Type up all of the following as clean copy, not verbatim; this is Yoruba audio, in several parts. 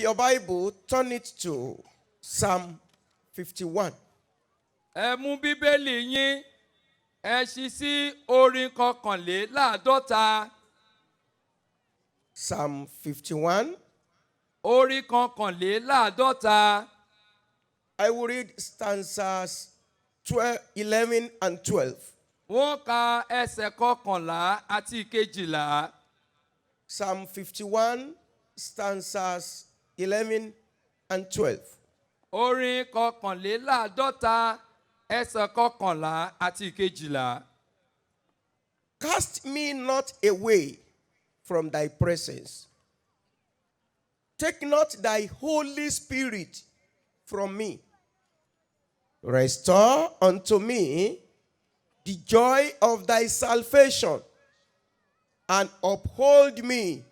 your Bible, turn it to Psalm 51. Ẹ mú Bíbélì yín, ẹ ṣí sí orin kọkànléláàádọ́ta. Psalm 51. Orin kọkànléláàádọ́ta. I will read stanzas 12, 11 and 12. Wọ́n ka ẹsẹ̀ kọkànlá àti ìkejìlá. Psalm 51, stanzas 11 and 12. Orin kọkànléláàádọ́ta ẹsẹ̀ kọkànlá àti ìkejìlá. Cast me not away from thy presence. Take not thy Holy Spirit from me. Restore unto me the joy of thy salvation, and uphold me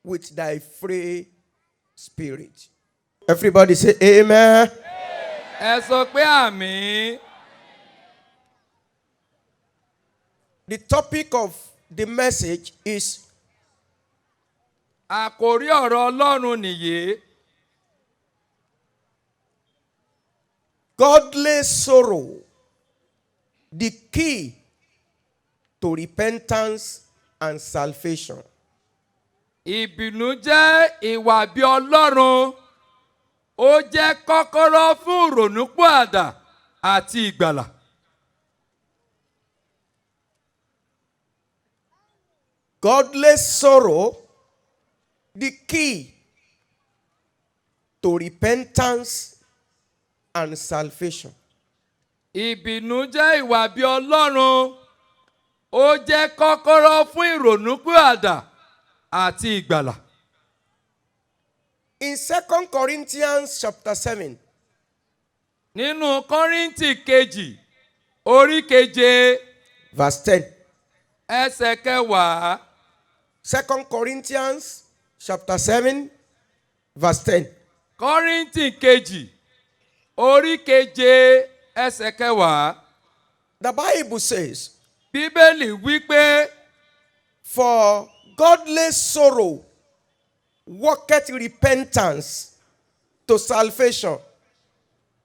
with thy free spirit. Everybody say amen. Ẹ sọ pé àmín. The topic of the message is Àkòrí ọ̀rọ̀ Ọlọ́run nìyí. godly sorrow, the key to repentance and salvation. Ìbínú jẹ́ ìwà bí Ọlọ́run. Ó jẹ́ kọ́kọ́rọ́ fún ìrònúpìwàdà àti ìgbàlà. Godly sorrow, the key to repentance and salvation. Ìbínú jẹ́ ìwà bí Ọlọ́run. Ó jẹ́ kọ́kọ́rọ́ fún ìrònúpìwàdà àti ìgbàlà. In 2 Corinthians chapter 7, Nínú Kọ́ríńtì kejì, orí keje, verse 10. ẹsẹ̀ kẹwàá. 2 Corinthians chapter 7, verse 10. Kọ́ríńtì kejì, orí keje, ẹsẹ̀ kẹwàá. The Bible says, Bíbélì wí pé for godly sorrow worketh repentance to salvation,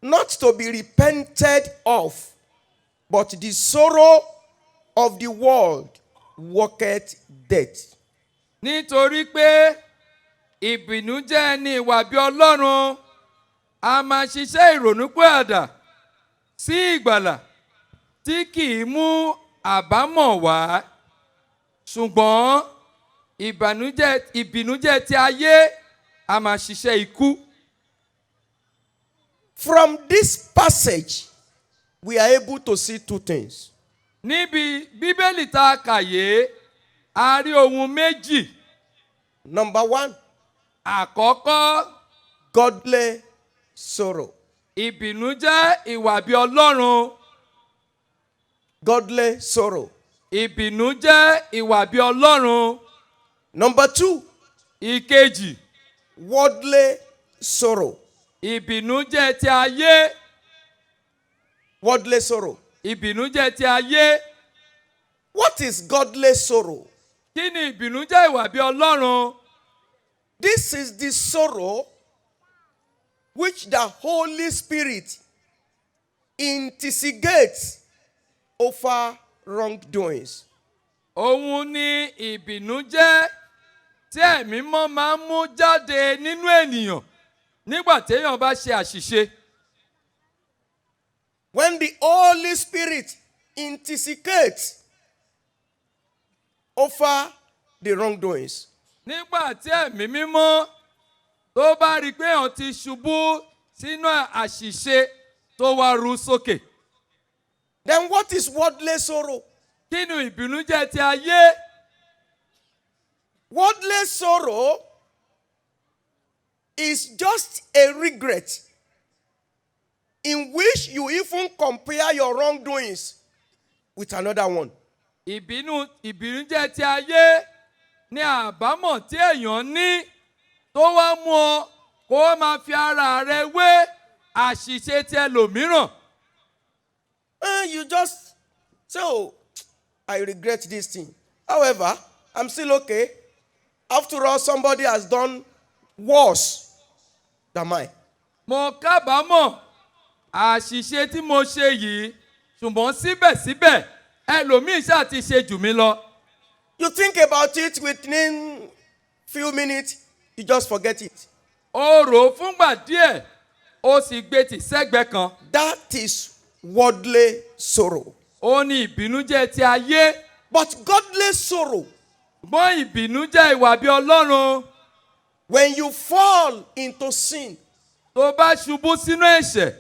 not to be repented of, but the sorrow of the world worketh death. nítorí pé ìbínú jẹ́ ẹni ìwà bí Ọlọ́run, a máa ṣiṣẹ́ ìrònúpìwàdà sí ìgbàlà tí kì í mú àbámọ̀ wá. Ṣùgbọ́n ìbínújẹ́ ti ayé a máa ṣiṣẹ́ ikú. From this passage, we are able to see two things. Níbi Bíbélì tá a kà yé, a rí ohun méjì. Number one, Àkọ́kọ́, godly sorrow. ìbínú jẹ́ ìwà bí Ọlọ́run. Godly sorrow. Ìbínú jẹ́ ìwà bí Ọlọ́run. Number two, Ìkejì, worldly sorrow. ìbínú jẹ́ ti ayé. Worldly sorrow. Ìbínú jẹ́ ti ayé. What is godly sorrow? Kí ni ìbínú jẹ́ ìwà bí Ọlọ́run? This is the sorrow which the Holy Spirit instigates over wrongdoings. Òun ni ìbínú jẹ́ tí Ẹ̀mí Mímọ́ máa ń mú jáde nínú ènìyàn nígbà téèyàn bá ṣe àṣìṣe. When the Holy Spirit instigates over the wrongdoings. Nígbà tí Ẹ̀mí Mímọ́ tó bá rí i pé èèyàn ti ṣubú sínú àṣìṣe tó wá ru sókè. Then what is worldly sorrow? Kí ni ìbínú jẹ́ ti ayé? Worldly sorrow is just a regret in which you even compare your wrongdoings with another one. Ìbínú jẹ́ ti ayé ní àbámọ̀ tí èèyàn ní tó wá mú ọ kó o máa fi ara rẹ wé àṣìṣe ti ẹlòmíràn. You just say, oh, I regret this thing. However, I'm still okay. After all, somebody has done worse am I? Mo kábàámọ̀ àṣìṣe tí mo ṣe yìí, ṣùgbọ́n síbẹ̀síbẹ̀ ẹlòmíì ṣáà ti ṣe jù mí lọ. You think about it within few minutes, you just forget it. O rò ó fúngbà díẹ̀, o sì gbé tì sẹ́gbẹ̀ẹ́ kan. That is worldly sorrow. Ó ní ìbínújẹ́ ti ayé. But godly sorrow, Ṣùgbọ́n ìbínújẹ́ ìwà bí Ọlọ́run. when you fall into sin Tó bá ṣubú sínú ẹ̀ṣẹ̀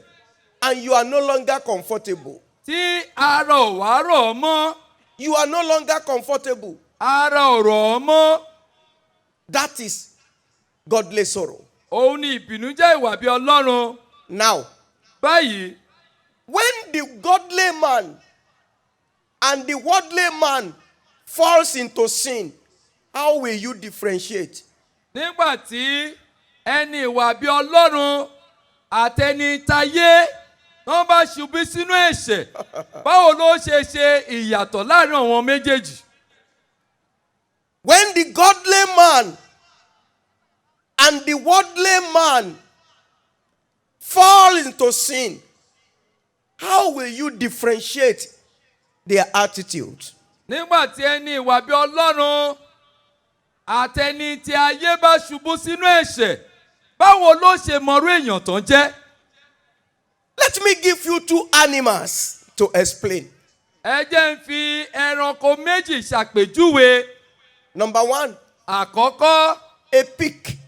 and you are no longer comfortable, tí ara ò wá rọ̀ ọ́ mọ́, you are no longer comfortable. ara ò rọ̀ ọ́ mọ́, That is godly sorrow. òun ni ìbínújẹ́ ìwà bí Ọlọ́run. Now, Báyìí, when the godly man and the worldly man falls into sin, how will you differentiate? nígbà tí ẹni ìwà bí Ọlọ́run àtẹni tayé wọ́n bá ṣubú sínú ẹ̀ṣẹ̀, báwo ló ṣe ìyàtọ̀ láàrin àwọn méjèèjì? When the godly man and the worldly man fall into sin, how will you differentiate their attitude? Nígbà tí ẹni ìwà bí Ọlọ́run àtẹni tí ayé bá ṣubú sínú ẹ̀ṣẹ̀, báwo ló ṣe mọrú èèyàn tó ń jẹ́? Let me give you two animals to explain. Ẹ jẹ́ ń fi ẹranko méjì ṣàpèjúwe. Number one, Àkọ́kọ́, a pig.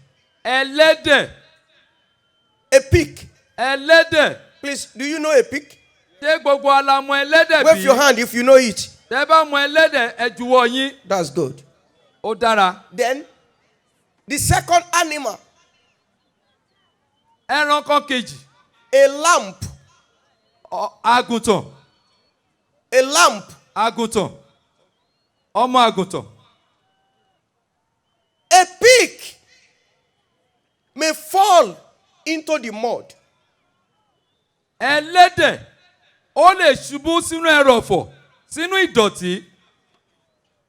ẹlẹ́dẹ̀. A pig. Ẹlẹ́dẹ̀. Please, do you know a pig? Ṣé gbogbo wa la mọ ẹlẹ́dẹ̀ Wave your bí? hand if you know it. Tẹ́ bá mọ ẹlẹ́dẹ̀, ẹ juwọ́ yín. That's good. Ó dára. Then, the second animal, Ẹranko kejì, a lamb. àgùntàn. A lamb. Àgùntàn. Ọmọ àgùntàn. A pig may fall into the mud. Ẹlẹ́dẹ̀ ó lè ṣubú sínú ẹrọ̀fọ̀, sínú ìdọ̀tí.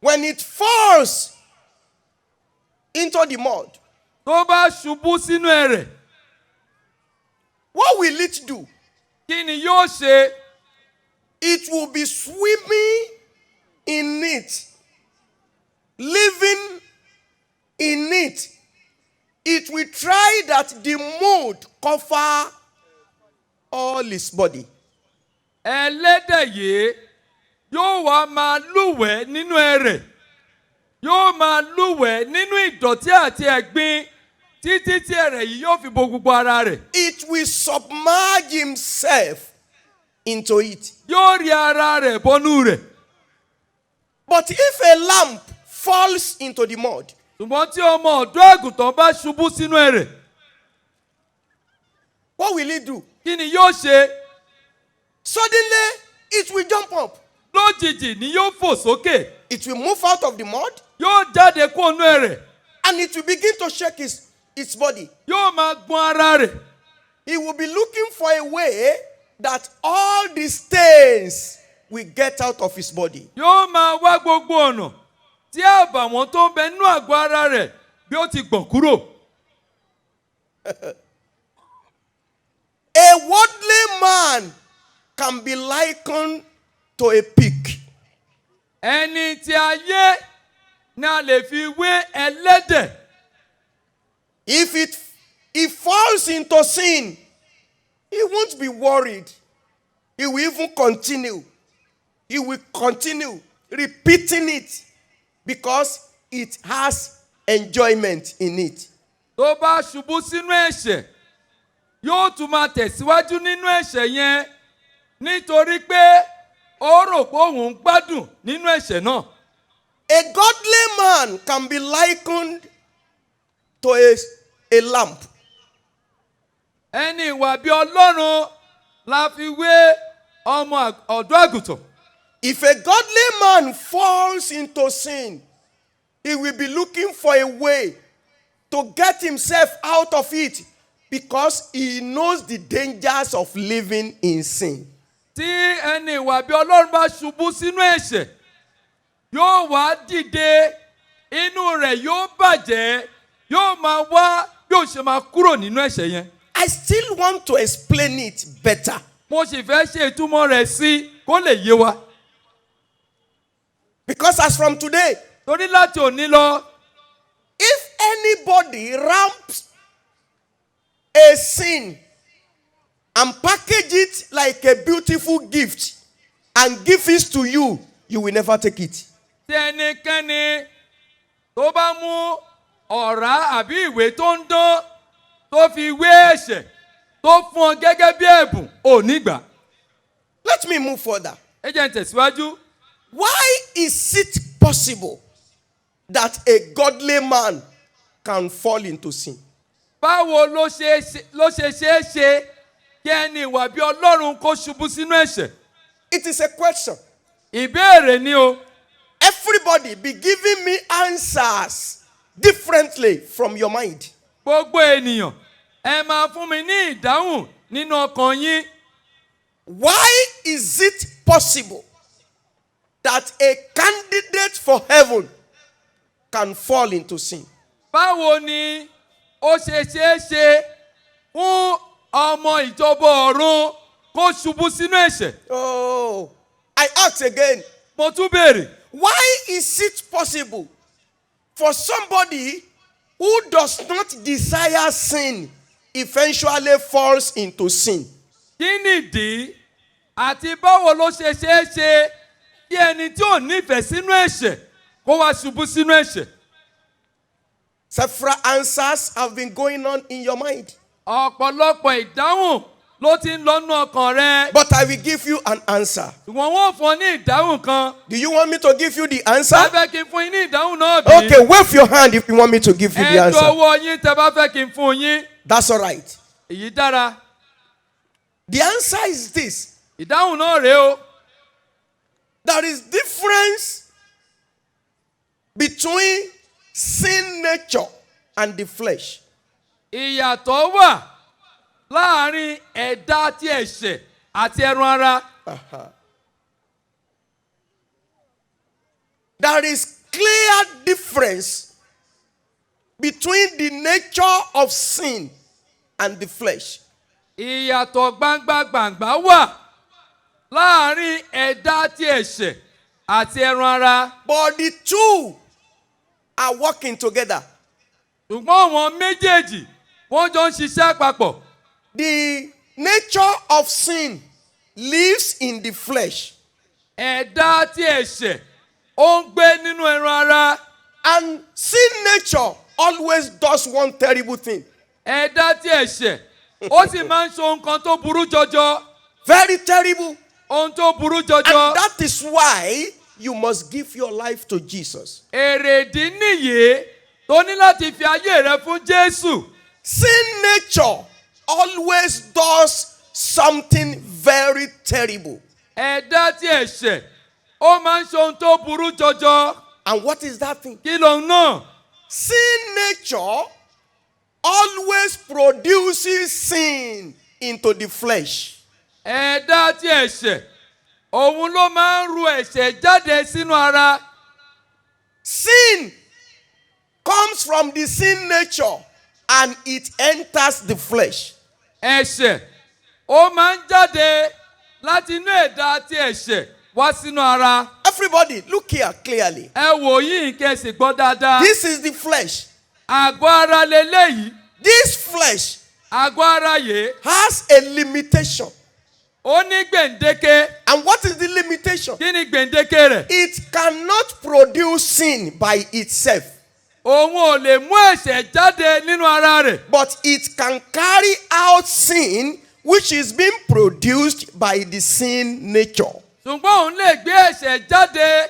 When it falls into the mud, Tó bá ṣubú sínú ẹrẹ̀, what will it do? kí ni yóò ṣe? It will be swimming in it, living in it. It will try that the mud cover all his body. Ẹlẹ́dẹ̀ yìí yóò wá máa lúwẹ̀ẹ́ nínú ẹrẹ̀, yóò máa lúwẹ̀ẹ́ nínú ìdọ̀tí àti ẹ̀gbin títí tí ẹrẹ̀ yìí yóò fi bo gbogbo ara rẹ̀. It will submerge himself into it. Yóò rí ara rẹ̀ bọ́nú rẹ̀. But if a lamb falls into the mud, Ṣùgbọ́n tí ọmọ ọ̀dọ́ àgùntàn bá ṣubú sínú ẹrẹ̀, what will it do? kí ni yóò ṣe? Suddenly, it will jump up. Lójijì ni yóò fò sókè, It will move out of the mud yóò jáde kúrò nínú ẹrẹ̀, and it will begin to shake its body. yóò máa gbọ̀n ara rẹ̀. He will be looking for a way that all the stains will get out of his body. Yóò máa wá gbogbo ọ̀nà tí àbàwọ́n tó ń bẹ nínú àgọ́ ara rẹ̀ bí ó ti gbọ̀n kúrò. A worldly man can be likened to a pig. Ẹni tí ayé ni a lè fi wé ẹlẹ́dẹ̀. If he falls into sin, he won't be worried. He will even continue. He will continue repeating it because it has enjoyment in it. Tó bá ṣubú sínú ẹ̀ṣẹ̀, yóò tún máa tẹ̀síwájú nínú ẹ̀ṣẹ̀ yẹn nítorí pé ó rò pé òun ń gbádùn nínú ẹ̀ṣẹ̀ náà. A godly man can be likened to a lamb. Ẹni ìwà bí Ọlọ́run la fi wé ọmọ ọ̀dọ́ àgùntàn. If a godly man falls into sin, he will be looking for a way to get himself out of it because he knows the dangers of living in sin. Tí ẹni ìwà bí Ọlọ́run bá ṣubú sínú ẹ̀ṣẹ̀, yóò wá dìde, inú rẹ̀ yóò bàjẹ́, yóò máa wá bí ó ṣe máa kúrò nínú ẹ̀ṣẹ̀ yẹn. I still want to explain it better. Mo sì fẹ́ ṣe ìtumọ̀ rẹ̀ sí kó lè yé wa. Because as from today, Torí láti òní lọ, if anybody ramps a sin and package it like a beautiful gift and give it to you, you will never take it. tí ẹnikẹ́ni tó bá mú ọ̀rá àbí ìwé tó ń dán tó fi wé ẹ̀ṣẹ̀ tó fún ọ gẹ́gẹ́ bí ẹ̀bùn ò ní gbà. Let me move further. Ẹ jẹ́ n tẹ̀síwájú. Why is it possible that a godly man can fall into sin? Báwo ló ṣe ṣeé ṣe kí ẹni ìwà bí Ọlọ́run kó ṣubú sínú ẹ̀ṣẹ̀? It is a question. Ìbéèrè ni o. Everybody be giving me answers differently from your mind. Gbogbo ènìyàn ẹ máa fún mi ní ìdáhùn nínú ọkàn yín. Why is it possible that a candidate for heaven can fall into sin? Báwo ni ó ṣe ṣeé ṣe fún ọmọ ìjọba ọ̀run kó ṣubú sínú ẹ̀ṣẹ̀? Oh, I ask again. Mo tún béèrè. Why is it possible for somebody who does not desire sin eventually falls into sin? Kí nìdí àti báwo ló ṣe ṣeé ṣe kí ẹni tí ò nífẹ̀ẹ́ sínú ẹ̀ṣẹ̀ kó wá ṣubú sínú ẹ̀ṣẹ̀? Several answers have been going on in your mind. Ọ̀pọ̀lọpọ̀ ìdáhùn ló ti ń lọ́nú ọkàn rẹ. But I will give you an answer. Ṣùgbọ́n wọ́n fún ọ ní ìdáhùn kan. Do you want me to give you the answer? Ẹ fẹ́ kí n fún yín ní ìdáhùn náà bí? Okay, wave your hand if you want me to give you the Ẹ answer. jọ̀wọ́ yín tẹ́ bá fẹ́ kí n fún yín. That's all right. Èyí dára. The answer is this. Ìdáhùn náà rèé o. There is difference between sin nature and the flesh. Ìyàtọ̀ wà láàárín ẹ̀dá ti ẹ̀ṣẹ̀ àti ẹran ara. There is clear difference between the nature of sin and the flesh. Ìyàtọ̀ gbangba-gbàngbà wà láàárín ẹ̀dá ti ẹ̀ṣẹ̀ àti ẹran ara. But the two are working together. Ṣùgbọ́n àwọn méjèèjì wọ́n jọ ń ṣiṣẹ́ papọ̀. The nature of sin lives in the flesh. Ẹ̀dá ti ẹ̀ṣẹ̀ ó ń gbé nínú ẹran ara. And sin nature always does one terrible thing. Ẹ̀dá ti ẹ̀ṣẹ̀ ó sì máa ń ṣe ohun kan tó burú jọjọ. Very terrible. Ohun tó burú jọjọ. And that is why you must give your life to Jesus. Èrèdí nìyí tó ní láti fi ayé rẹ fún Jésù. Sin nature always does something very terrible. Ẹ̀dá tí ẹ̀ṣẹ̀ ó máa ń ṣe ohun tó burú jọjọ. And what is that thing? Kí lóhun náà? Sin nature always produces sin into the flesh. Ẹ̀dá tí ẹ̀ṣẹ̀ òun ló máa ń ru ẹ̀ṣẹ̀ jáde sínú ara. Sin comes from the sin nature and it enters the flesh. Ẹ̀ṣẹ̀ ó máa ń jáde láti inú ẹ̀dá tí ẹ̀ṣẹ̀ wá sínú ara. Everybody, look here clearly. Ẹ wò yìí kẹ́ sì gbọ́ dáadáa. This is the flesh. Àgọ́ ara leléyìí. This flesh Àgọ́ ara yìí has a limitation. ó ní gbèǹdéke. And what is the limitation? Kí ni gbèǹdéke rẹ̀? It cannot produce sin by itself, Òun ò lè mú ẹ̀ṣẹ̀ jáde nínú ara rẹ̀. but it can carry out sin which is being produced by the sin nature. Ṣùgbọ́n òun lè gbé ẹ̀ṣẹ̀ jáde,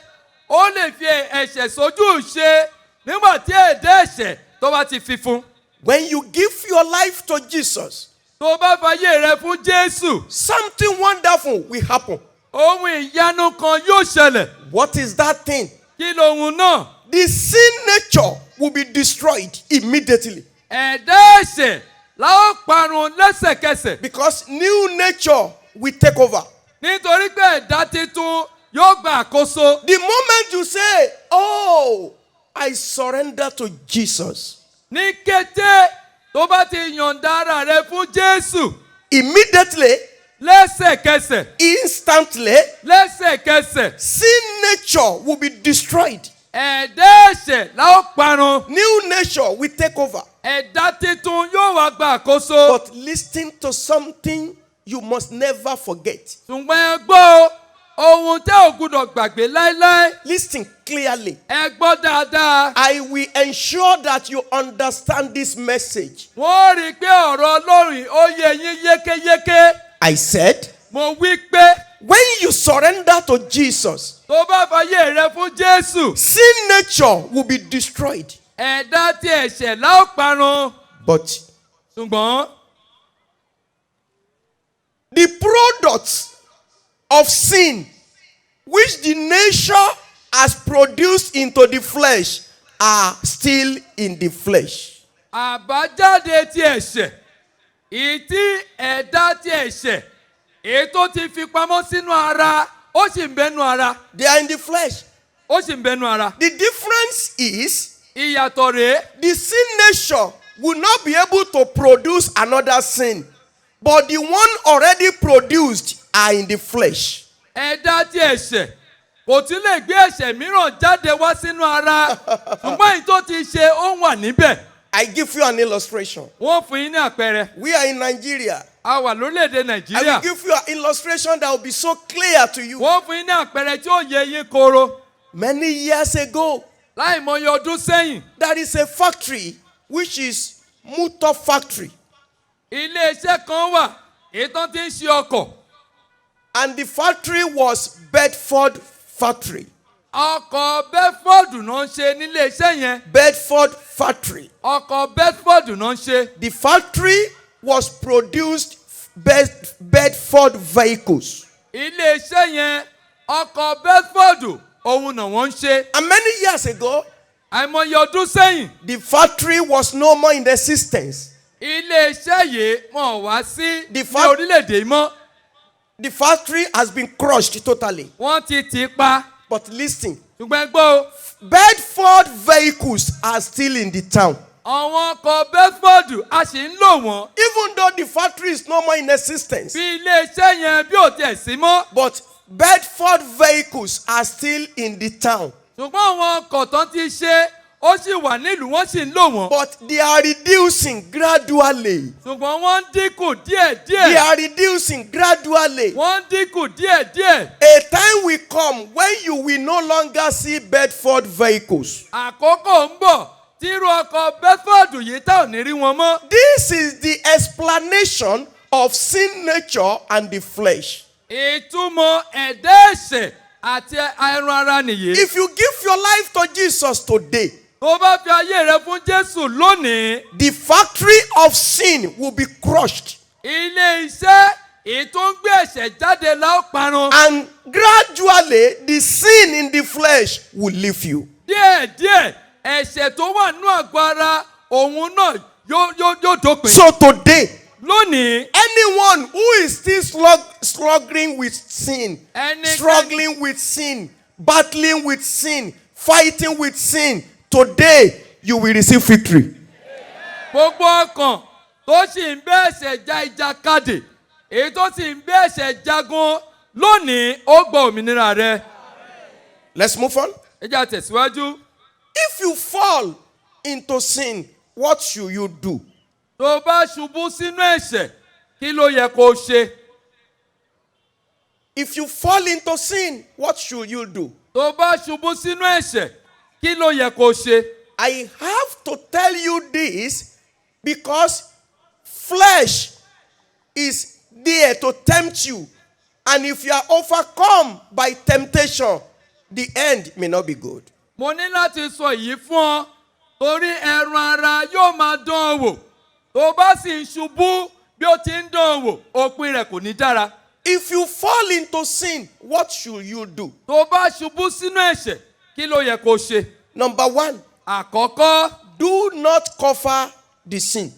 ó lè fi ẹ̀ṣẹ̀ sójú ṣe nígbà tí ẹ̀dá ẹ̀ṣẹ̀ tó bá ti fi fún. When you give your life to Jesus, Tó bá fayé rẹ fún Jésù, something wonderful will happen. ohun ìyanu kan yóò ṣẹlẹ̀. What is that thing? Kí lohun náà? The sin nature will be destroyed immediately Ẹ̀dá ẹ̀ṣẹ̀ la ó parun lẹ́sẹ̀kẹsẹ̀. because new nature will take over. Nítorí pé ẹ̀dá titun yóò gba àkóso. The moment you say, "Oh, I surrender to Jesus," Ní kété tó bá ti yọ̀ǹda ara rẹ fún Jésù, immediately, lẹ́sẹ̀kẹsẹ̀, instantly, lẹ́sẹ̀kẹsẹ̀, sin nature will be destroyed. ẹ̀dá ẹ̀ṣẹ̀ la ó parun. New nature will take over. Ẹ̀dá titun yóò wá gba àkóso. But listen to something you must never forget. Ṣùgbọ́n ẹ gbọ́ ohun tẹ́ ò gbúdọ̀ gbàgbé láéláé. Listen clearly. Ẹ gbọ́ dáadáa. I will ensure that you understand this message. Wọ́n rí i pé ọ̀rọ̀ Ọlọ́run ó yé yín yékéyéké. I said, Mo wí pé when you surrender to Jesus, tó bá fayé rẹ fún Jésù, sin nature will be destroyed. ẹ̀dá tí ẹ̀ṣẹ̀ la ó parun. But Ṣùgbọ́n the products of sin which the nature has produced into the flesh are still in the flesh. àbájáde ti ẹ̀ṣẹ̀, ìtí ẹ̀dá ti ẹ̀ṣẹ̀, èyí tó ti fi pamọ́ sínú ara, ó sì ń bẹnu ara. They are in the flesh. Ó sì ń bẹnu ara. The difference is Ìyàtọ̀ rèé. the sin nature will not be able to produce another sin, but the one already produced are in the flesh. Ẹ̀dá tí ẹ̀ṣẹ̀ kò tí lè gbé ẹ̀ṣẹ̀ mìíràn jáde wá sínú ara, ṣùgbọ́n èyí tó ti ṣe ó wà níbẹ̀. I give you an illustration. Wọ́n fún yín ní àpẹẹrẹ. We are in Nigeria. A wà lórílẹ̀‐èdè I Nàìjíríà. will give you an illustration that will be so clear to you. Wọ́n fún yín ní àpẹẹrẹ tí ó yẹ yín koro. Many years ago, Láì mọye ọdún sẹ́yìn, there is a factory which is motor factory, ilé-iṣẹ́ kan wà èyí tán ti ń ṣe ọkọ̀. and the factory was Bedford factory. Ọkọ̀ Bedford náà ń ṣe nílé-iṣẹ́ yẹn. Bedford factory. Ọkọ̀ Bedford náà ń ṣe. The factory was produced Bedford vehicles. Ilé-iṣẹ́ yẹn ọkọ̀ Bedford òun náà wọ́n ń ṣe. And many years ago, Àìmọye ọdún sẹ́yìn, the factory was no more in existence. ilé-iṣẹ́ yìí wọ́n wá sí ní fa- orílẹ̀-èdè yìí mọ́. The factory has been crushed totally. Wọ́n ti tì í pa. But listen, Ṣùgbọ́n ẹ gbọ́ o, Bedford vehicles are still in the town. àwọn ọkọ̀ Bedford a sì ń lò wọ́n. Even though the factory is no more in existence, Bí ilé-iṣẹ́ yẹn bí ò tiẹ̀ sí mọ́. but Bedford vehicles are still in the town. Ṣùgbọ́n àwọn ọkọ̀ tán ti ṣe ó sì wà nílùú wọ́n sì ń lò wọ́n. But they are reducing gradually. Ṣùgbọ́n wọ́n ń dínkù They díẹ̀díẹ̀. are reducing gradually. Wọ́n ń dínkù díẹ̀díẹ̀. A time will come when you will no longer see Bedford vehicles. Àkókò ń bọ̀ tí irú ọkọ̀ Bedford yìí tá ò ní rí wọn mọ́. This is the explanation of sin nature and the flesh. Ìtumọ̀ ẹ̀dá ẹ̀ṣẹ̀ àti ẹran ara nìyí. If you give your life to Jesus today, Tó bá fi ayé rẹ fún Jésù lónìí, the factory of sin will be crushed. ilé-iṣẹ́ èyí tó ń gbé ẹ̀ṣẹ̀ jáde la ó parun. And gradually, the sin in the flesh will leave you. Díẹ̀díẹ̀ ẹ̀ṣẹ̀ tó wà nínú àgọ́ ara òun náà yóò dópin. So today, Lónìí, anyone who is still struggling with sin, struggling with sin, battling with sin, fighting with sin, today you will receive victory. gbogbo ọkàn tó sì ń bẹ́ ẹ̀ṣẹ̀ ja ìjàkadì, èyí tó sì ń bẹ́ ẹ̀ṣẹ̀ jagun, lónìí ó gba òmìnira rẹ. Let's move on. Ẹ jẹ́ á tẹ̀síwájú. If you fall into sin, what should you do? Tó bá ṣubú sínú ẹ̀ṣẹ̀, kí ló yẹ kó o ṣe? If you fall into sin, what should you do? Tó bá ṣubú sínú ẹ̀ṣẹ̀, kí ló yẹ kó o ṣe? I have to tell you this because flesh is there to tempt you. And if you are overcome by temptation, the end may not be good. Mo ní láti sọ èyí fún ọ, torí ẹran ara yóò máa dán ọ wò. Tó bá sì ń ṣubú bí ó ti ń dán ọ wò, òpin rẹ̀ kò ní dára. If you fall into sin, what should you do? Tó bá ṣubú sínú ẹ̀ṣẹ̀, kí ló yẹ kó o ṣe? Number one, Àkọ́kọ́, do not cover the sin.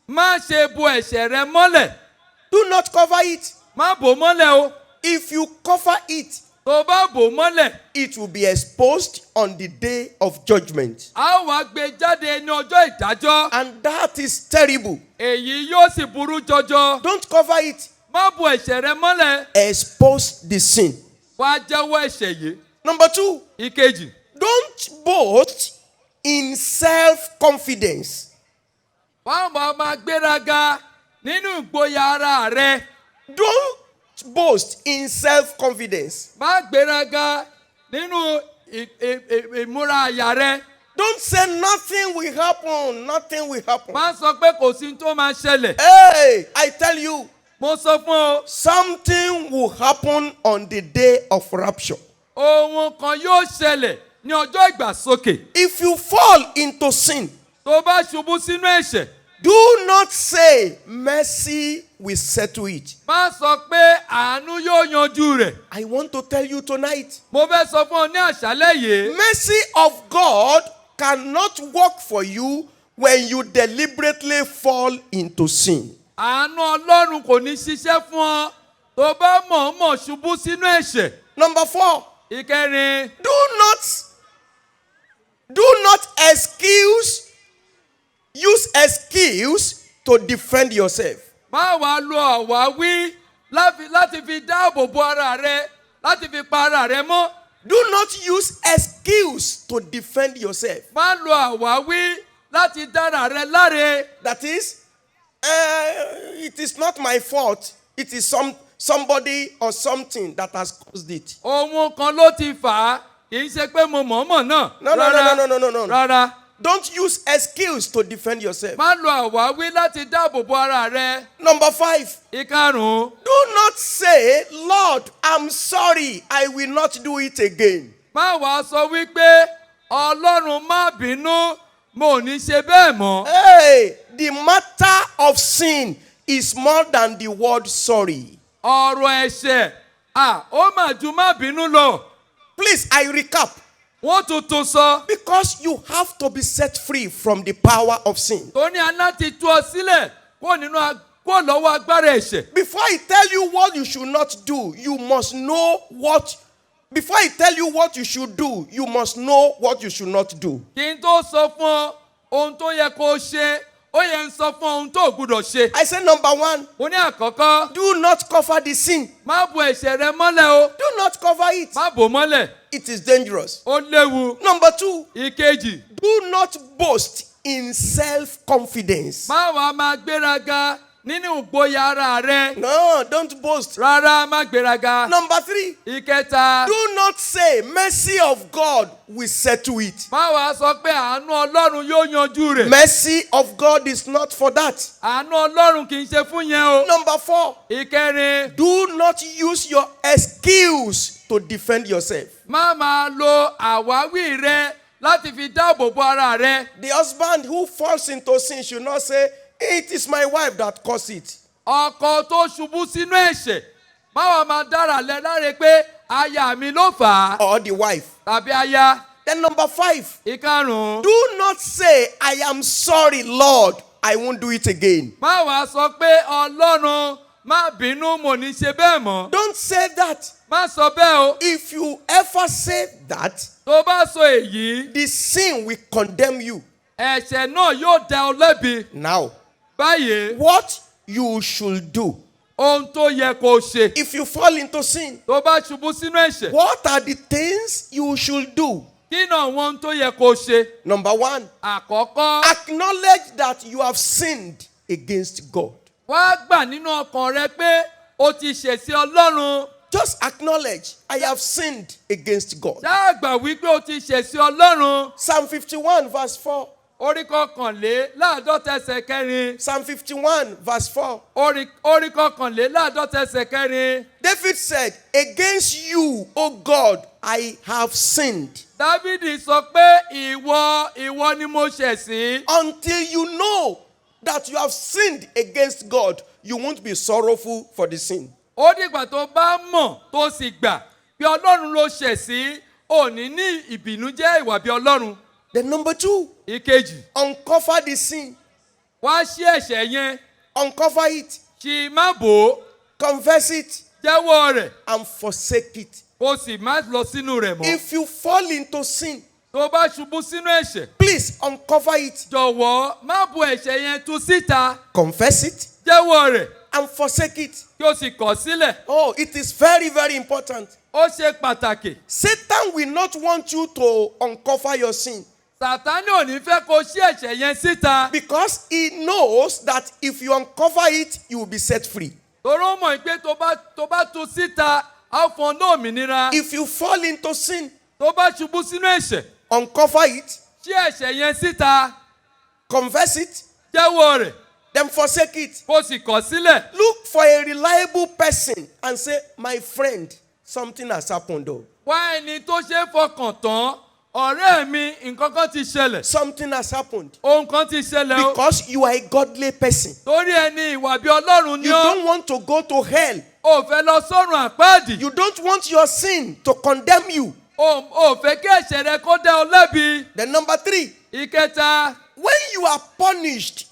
má ṣe bo ẹ̀ṣẹ̀ rẹ mọ́lẹ̀. Do not cover it. Má bò ó mọ́lẹ̀ o. If you cover it, tó bá bò mọ́lẹ̀. it will be exposed on the day of judgment. a ó wá gbé jáde ní ọjọ́ ìdájọ́. And that is terrible. èyí yóò sì burú jọjọ. Don't cover it. má bo ẹ̀ṣẹ̀ rẹ mọ́lẹ̀. Expose the sin. wá jẹ́wọ́ ẹ̀ṣẹ̀ yìí. Number 2, ìkejì. don't boast in self-confidence. wọ́n máa gbéraga nínú ìgboyà ara rẹ. Don't boast in self-confidence. má gbéraga nínú ìmúra àyà rẹ. Don't say nothing will happen. Nothing will happen. má sọ pé kò sí tó máa ṣẹlẹ̀. Hey, I tell you, mo sọ fún ọ. something will happen on the day of rapture. ohun kan yóò ṣẹlẹ̀ ní ọjọ́ ìgbàsókè. If you fall into sin, tó bá ṣubú sínú ẹ̀ṣẹ̀. do not say mercy will settle it. má sọ pé àánú yóò yanjú rẹ̀. I want to tell you tonight, mo fẹ́ sọ fún ọ ní àṣálẹ́ yìí. mercy of God cannot work for you when you deliberately fall into sin. àánú ọlọ́run kò ní ṣiṣẹ́ fún ọ tó bá mọ̀ọ́mọ̀ ṣubú sínú ẹ̀ṣẹ̀. Number 4, ìkẹrin. do not use excuse to defend yourself. má wàá lo àwáwí láti fi dáàbò bo ara rẹ láti fi pa ara rẹ mọ́. Do not use excuse to defend yourself. má lo àwáwí láti dára rẹ láre. That is, it is not my fault. It is somebody or something that has caused it. ohun kan ló ti fà á kì í ṣe pé mo mọ̀ọ́mọ̀ náà. No. rárá. Don't use excuse to defend yourself. má lo àwáwí láti dáàbò bo ara rẹ. Number 5, ìkarùn-ún. do not say, Lord, I'm sorry, I will not do it again. má wàá sọ wípé ọlọ́run má bínú mo ò ní ṣe bẹ́ẹ̀ mọ́. Hey, the matter of sin is more than the word sorry. ọ̀rọ̀ ẹ̀ṣẹ̀ ó mà ju má bínú lọ. Please, I recap. wọ́n tuntun sọ. Because you have to be set free from the power of sin. tó ní aláti tú ọ sílẹ̀ kó lọ́wọ́ agbára ẹ̀ṣẹ̀. Before I tell you what you should not do, you must know what. Before I tell you what you should do, you must know what you should not do. kí n tó sọ fún ọ ohun tó yẹ kó o ṣe ó yẹ ń sọ fún ọ ohun tó o gbúdọ̀ ṣe. I said number 1, ó ní àkọ́kọ́. do not cover the sin. má bo ẹ̀ṣẹ̀ rẹ mọ́lẹ̀ o. Do not cover it. má bò mọ́lẹ̀. It is dangerous. ó léwu. Number 2, ìkejì. do not boast in self-confidence. má wàá máa gbéraga nínú ìgboyà ara rẹ. No, don't boast. rárá má gbéraga. Number 3, ìkẹta. do not say mercy of God will settle it. má wàá sọ pé àánú ọlọ́run yóò yanjú rẹ̀. Mercy of God is not for that. àánú ọlọ́run kì í ṣe fún yẹn o. Number 4, ìkẹrin. do not use your excuse to defend yourself. má máa lo àwáwí rẹ láti fi dáàbò bo ara rẹ. The husband who falls into sin should not say, it is my wife that caused it. ọkọ tó ṣubú sínú ẹ̀ṣẹ̀ má wàá máa dára lẹ láre pé aya mi ló fà á. Or the wife. tàbí aya. Then number 5, ìkarùn-ún. do not say, I am sorry, Lord, I won't do it again. má wàá sọ pé ọlọ́run má bínú mo ní ṣe bẹ́ẹ̀ mọ́. Don't say that. má sọ bẹ́ẹ̀ o. If you ever say that, tó bá sọ èyí the sin will condemn you. ẹ̀ṣẹ̀ náà yóò dá ọ lẹ́bi. Now, báyìí what you should do ohun tó yẹ kó o ṣe. if you fall into sin, tó bá ṣubú sínú ẹ̀ṣẹ̀. what are the things you should do? kí náà wọ́n ohun tó yẹ kó o ṣe. Number 1, àkọ́kọ́. acknowledge that you have sinned against God. wá gbà nínú ọkàn rẹ pé o ti ṣẹ̀ sí ọlọ́run. Just acknowledge, I have sinned against God. ṣáà gbà wípé o ti ṣẹ̀ sí ọlọ́run. Psalm 51 verse 4. orí kọkànléláàádọ́ta ẹsẹ̀ kẹrin. Psalm 51 verse 4. orí kọkànléláàádọ́ta ẹsẹ̀ kẹrin. David said, against you, O God, I have sinned. dávidi sọ pé ìwọ ni mo ṣẹ̀ sí. Until you know that you have sinned against God, you won't be sorrowful for the sin. ó dìgbà tó bá mọ̀ tó sì gbà bí ọlọ́run ló ṣẹ̀ sí òní ní ìbìnújẹ́ ìwà bí ọlọ́run. Then number 2, ìkejì. uncover the sin. wá sí ẹ̀ṣẹ̀ yẹn. Uncover it. ṣì má bò ó. Confess it. jẹ́wọ́ rẹ̀. And forsake it. kó sì má lọ sínú rẹ̀ mọ́. If you fall into sin, tó bá ṣubú sínú ẹ̀ṣẹ̀, please uncover it, jọ̀wọ́ má bu ẹ̀ṣẹ̀ yẹn tú síta, confess it, jẹ́wọ́ rẹ̀ and forsake it. kí o sì kọ̀ sílẹ̀. Oh, it is very, very important. ó ṣe pàtàkì. Satan will not want you to uncover your sin Sàtánì ò ní fẹ́ kó ṣí ẹ̀ṣẹ̀ yẹn síta. because he knows that if you uncover it, you will be set free. torí ó mọ̀ pé tó bá tú síta á fún ọ ní òmìnira. If you fall into sin, tó bá ṣubú sínú ẹ̀ṣẹ̀, uncover it, ṣí ẹ̀ṣẹ̀ yẹn síta, confess it, jẹ́wọ́ rẹ̀ then forsake it. kó sì kọ̀ sílẹ̀. Look for a reliable person and say, my friend, something has happened though. wá ẹni tó ṣe é fọkàn tán. ọ̀rẹ́ mi, nǹkan kan ti ṣẹlẹ̀. Something has happened. ohun kan ti ṣẹlẹ̀ o. Because you are a godly person. torí ẹni ìwà bí Ọlọ́run ni You ọ́. don't want to go to hell. o fẹ́ lọ sọ́run àpáàdì. You don't want your sin to condemn you. o fẹ́ kí ẹ̀ṣẹ̀ rẹ kó dá ọ lẹ́bi. Then number 3, ìkẹta, when you are punished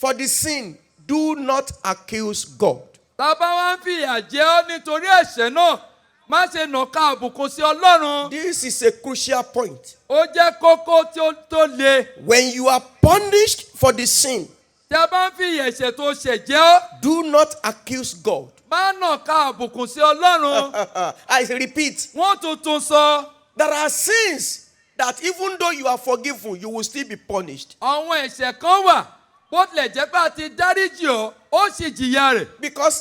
for the sin, do not accuse God. tá a bá wá ń fìyà jẹ ọ́ nítorí ẹ̀ṣẹ̀ náà, má ṣe nàka àbùkù sí Ọlọ́run. This is a crucial point. ó jẹ́ kókó tó le. When you are punished for the sin, tí a bá ń fìyà ẹ̀ṣẹ̀ tó ṣẹ̀ jẹ ọ́, do not accuse God. má nàka àbùkù sí Ọlọ́run. I repeat, wọ́n tuntun sọ. there are sins that even though you are forgiven, you will still be punished. àwọn ẹ̀ṣẹ̀ kan wà bó tilẹ̀ jẹ́ pé a ti dáríjì ọ́, ó sì jìyà rẹ̀. Because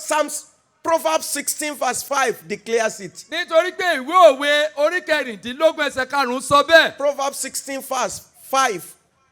Proverbs 16 verse 5 declares it. nítorí pé ìwé òwe orí kẹrìndínlógún ẹsẹ̀ karùn-ún sọ bẹ́ẹ̀. Proverbs 16 verse 5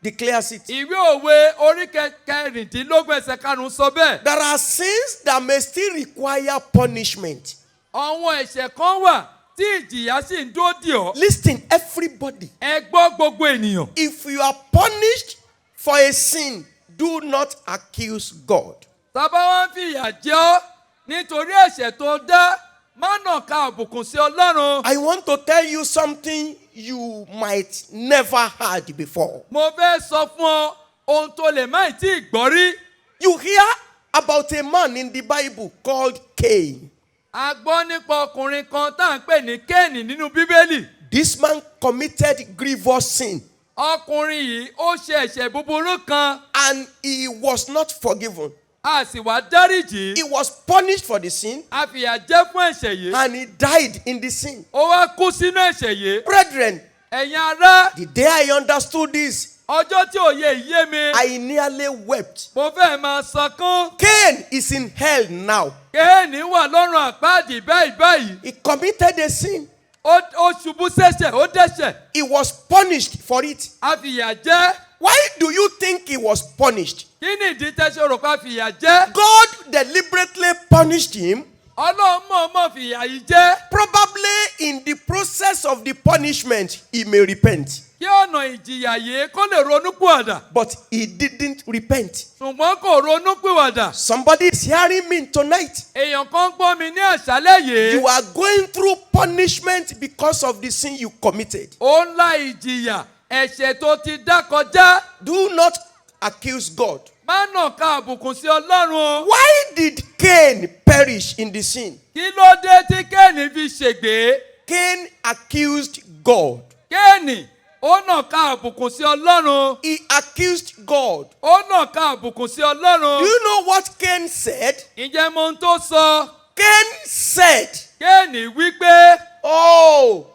declares it. ìwé òwe orí kẹrìndínlógún ẹsẹ̀ karùn-ún sọ bẹ́ẹ̀. There are sins that may still require punishment. àwọn ẹ̀ṣẹ̀ kan wà tí ìjìyà sì ń dúró dì ọ́. Listen, everybody. ẹ gbọ́ gbogbo ènìyàn. If you are punished for a sin, do not accuse God. tá bá wá ń fìyà jẹ ọ́ nítorí ẹ̀ṣẹ̀ tó dá, má nàka àbùkù sí Ọlọ́run. I want to tell you something you might never heard before. mo fẹ́ sọ fún ọ ohun tó lè má tí ì gbọ́ rí. You hear about a man in the Bible called Cain. a gbọ́ nípa ọkùnrin kan tá à ń pè ní Kéènì nínú Bíbélì. This man committed grievous sin ọkùnrin yìí ó ṣe ẹ̀ṣẹ̀ búburú kan, and he was not forgiven. a sì wá dáríjì. He was punished for the sin a fìyà jẹ fún ẹ̀ṣẹ̀ yìí. and he died in the sin. ó wá kú sínú ẹ̀ṣẹ̀ yìí. Brethren, ẹ̀yin ará, the day I understood this, ọjọ́ tí òye yé mi, I nearly wept. mo fẹ́ máa sọkún. Cain is in hell now. Kéènì wà lọ́rùn àpáàdì báyìí. He committed a sin. ó ṣubú sẹ́ṣẹ̀, ó dẹ́ṣẹ̀. He was punished for it. a fìyà jẹ. Why do you think he was punished? kí ni ìdí tẹ́ṣẹ̀ rò pa fìyà jẹ? God deliberately punished him, Ọlọ́run mọ̀ọ́mọ̀ fìyà yìí jẹ. probably in the process of the punishment, he may repent. kí ọ̀nà ìjìyà yìí kó lè ronúpìwàdà. But he didn't repent. ṣùgbọ́n kò ronúpìwàdà. Somebody is hearing me tonight. èèyàn kan gbọ́ mi ní àṣálẹ́ yìí. You are going through punishment because of the sin you committed. ó ń la ìjìyà ẹ̀ṣẹ̀ tó ti dá kọjá. Do not accuse God. má nàka àbùkù sí Ọlọ́run. Why did Cain perish in the sin? kí ló dé tí Kéènì fi ṣègbé? Cain accused God. Kéènì ó nàka àbùkù sí Ọlọ́run. He accused God. ó nàka àbùkù sí Do Ọlọ́run. you know what Cain said? ǹjẹ́ mo ń tó sọ? Cain said, Kéènì wí pé, oh,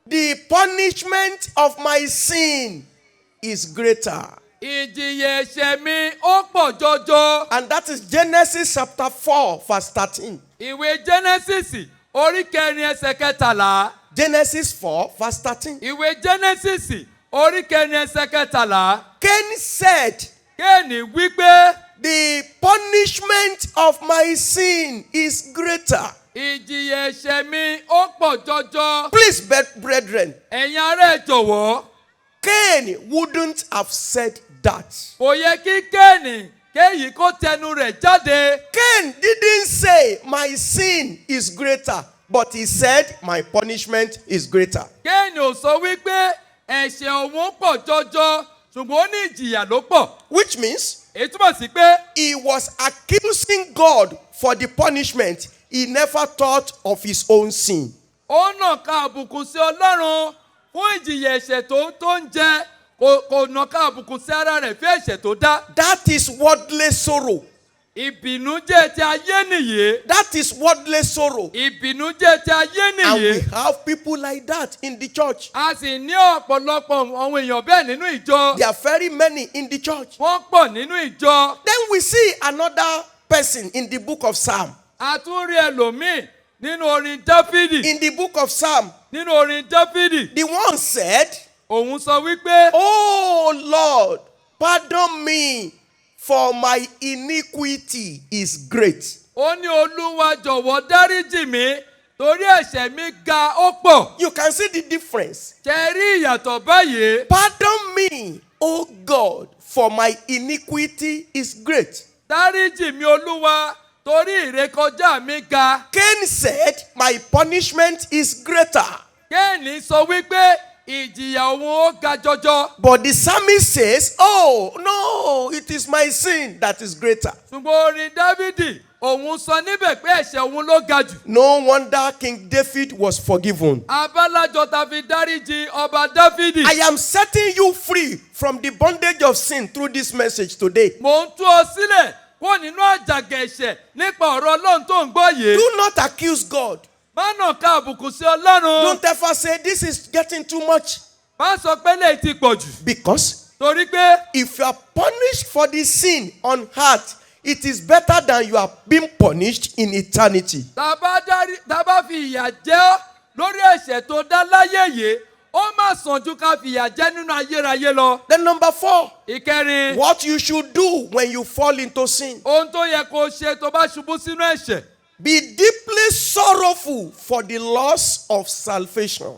the punishment of my sin is greater. ìjìyà ẹ̀ṣẹ̀ mi ó pọ̀ jọjọ. And that is Genesis chapter 4 verse 13. ìwé Genesis orí kẹrin ẹsẹ̀ kẹtàlá. Genesis 4 verse 13. ìwé Genesis orí kẹrin ẹsẹ̀ kẹtàlá. Cain said, Kéènì wí pé, the punishment of my sin is greater. ìjìyà ẹ̀ṣẹ̀ mi ó pọ̀ jọjọ. Please, brethren, ẹ̀yin ará ẹ jọ̀wọ́, Cain wouldn't have said that. kò yẹ kí kéyìí kó tẹnu rẹ̀ jáde. Cain didn't say, my sin is greater, but he said, my punishment is greater. Kéènì ò sọ wípé ẹ̀ṣẹ̀ òun pọ̀ jọjọ, ṣùgbọ́n ó ní ìjìyà ló pọ̀. Which means èyí túmọ̀ sí pé he was accusing God for the punishment. he never thought of his own sin. Ó nàka àbùkù sí Ọlọ́run fún ìjìyà ẹ̀ṣẹ̀ tó ń jẹ. Kò nàka àbùkù sí ara rẹ̀ fún ẹ̀ṣẹ̀ tó dá. That is worldly sorrow. Ìbìnújẹ́ ti ayé nìyí. That is worldly sorrow. Ìbìnújẹ́ ti ayé And we nìyí. have people like that in the church. A sì ní ọ̀pọ̀lọpọ̀ àwọn èèyàn bẹ́ẹ̀ nínú ìjọ. There are very many in the church. Wọ́n pọ̀ nínú ìjọ. Then we see another person in the book of Psalm. A tún rí ẹlòmíì nínú orin Dáfídì. In the book of Psalm, Nínú orin Dáfídì. the one said, Òun sọ wípé, "Oh Lord, pardon me, for my iniquity is great." ó ní Olúwa jọ̀wọ́ dáríjì mí torí ẹ̀ṣẹ̀ mi ga ó pọ̀. You can see the difference. Ṣé rí ìyàtọ̀ báyìí? Pardon me, O God, for my iniquity is great. Dáríjì mi Olúwa torí ìrékọjá mi ga. Cain said, "My punishment is greater." Kéènì sọ wípé ìjìyà òun ó ga jọjọ. But the psalmist says, "Oh, no, it is my sin that is greater." Ṣùgbọ́n orin Dáfídì òun sọ níbẹ̀ pé ẹ̀ṣẹ̀ òun ló ga jù. No wonder King David was forgiven. Abálájọ ta fi dáríjì ọba Dáfídì. I am setting you free from the bondage of sin through this message today. Mò ń tú ọ sílẹ̀ kó nínú àjàgà ẹ̀ṣẹ̀ nípa ọ̀rọ̀ Ọlọ́run tó ń gbọ́ yìí. Do not accuse God. Má nàka àbùkù sí Ọlọ́run. Don't ever say this is getting too much. Má sọ pé lè ti pọ̀ jù. Because Torí pé if you are punished for the sin on earth, it is better than you are being punished in eternity. tá a bá fi ìyà jẹ ọ́ lórí ẹ̀ṣẹ̀ tó dá láyé yìí, ó má sàn ju ká fi ìyà jẹ nínú ayérayé lọ. Then number 4, Ìkẹrin, what you should do when you fall into sin. ohun tó yẹ kó o ṣe tó bá ṣubú sínú ẹ̀ṣẹ̀. Be deeply sorrowful for the loss of salvation.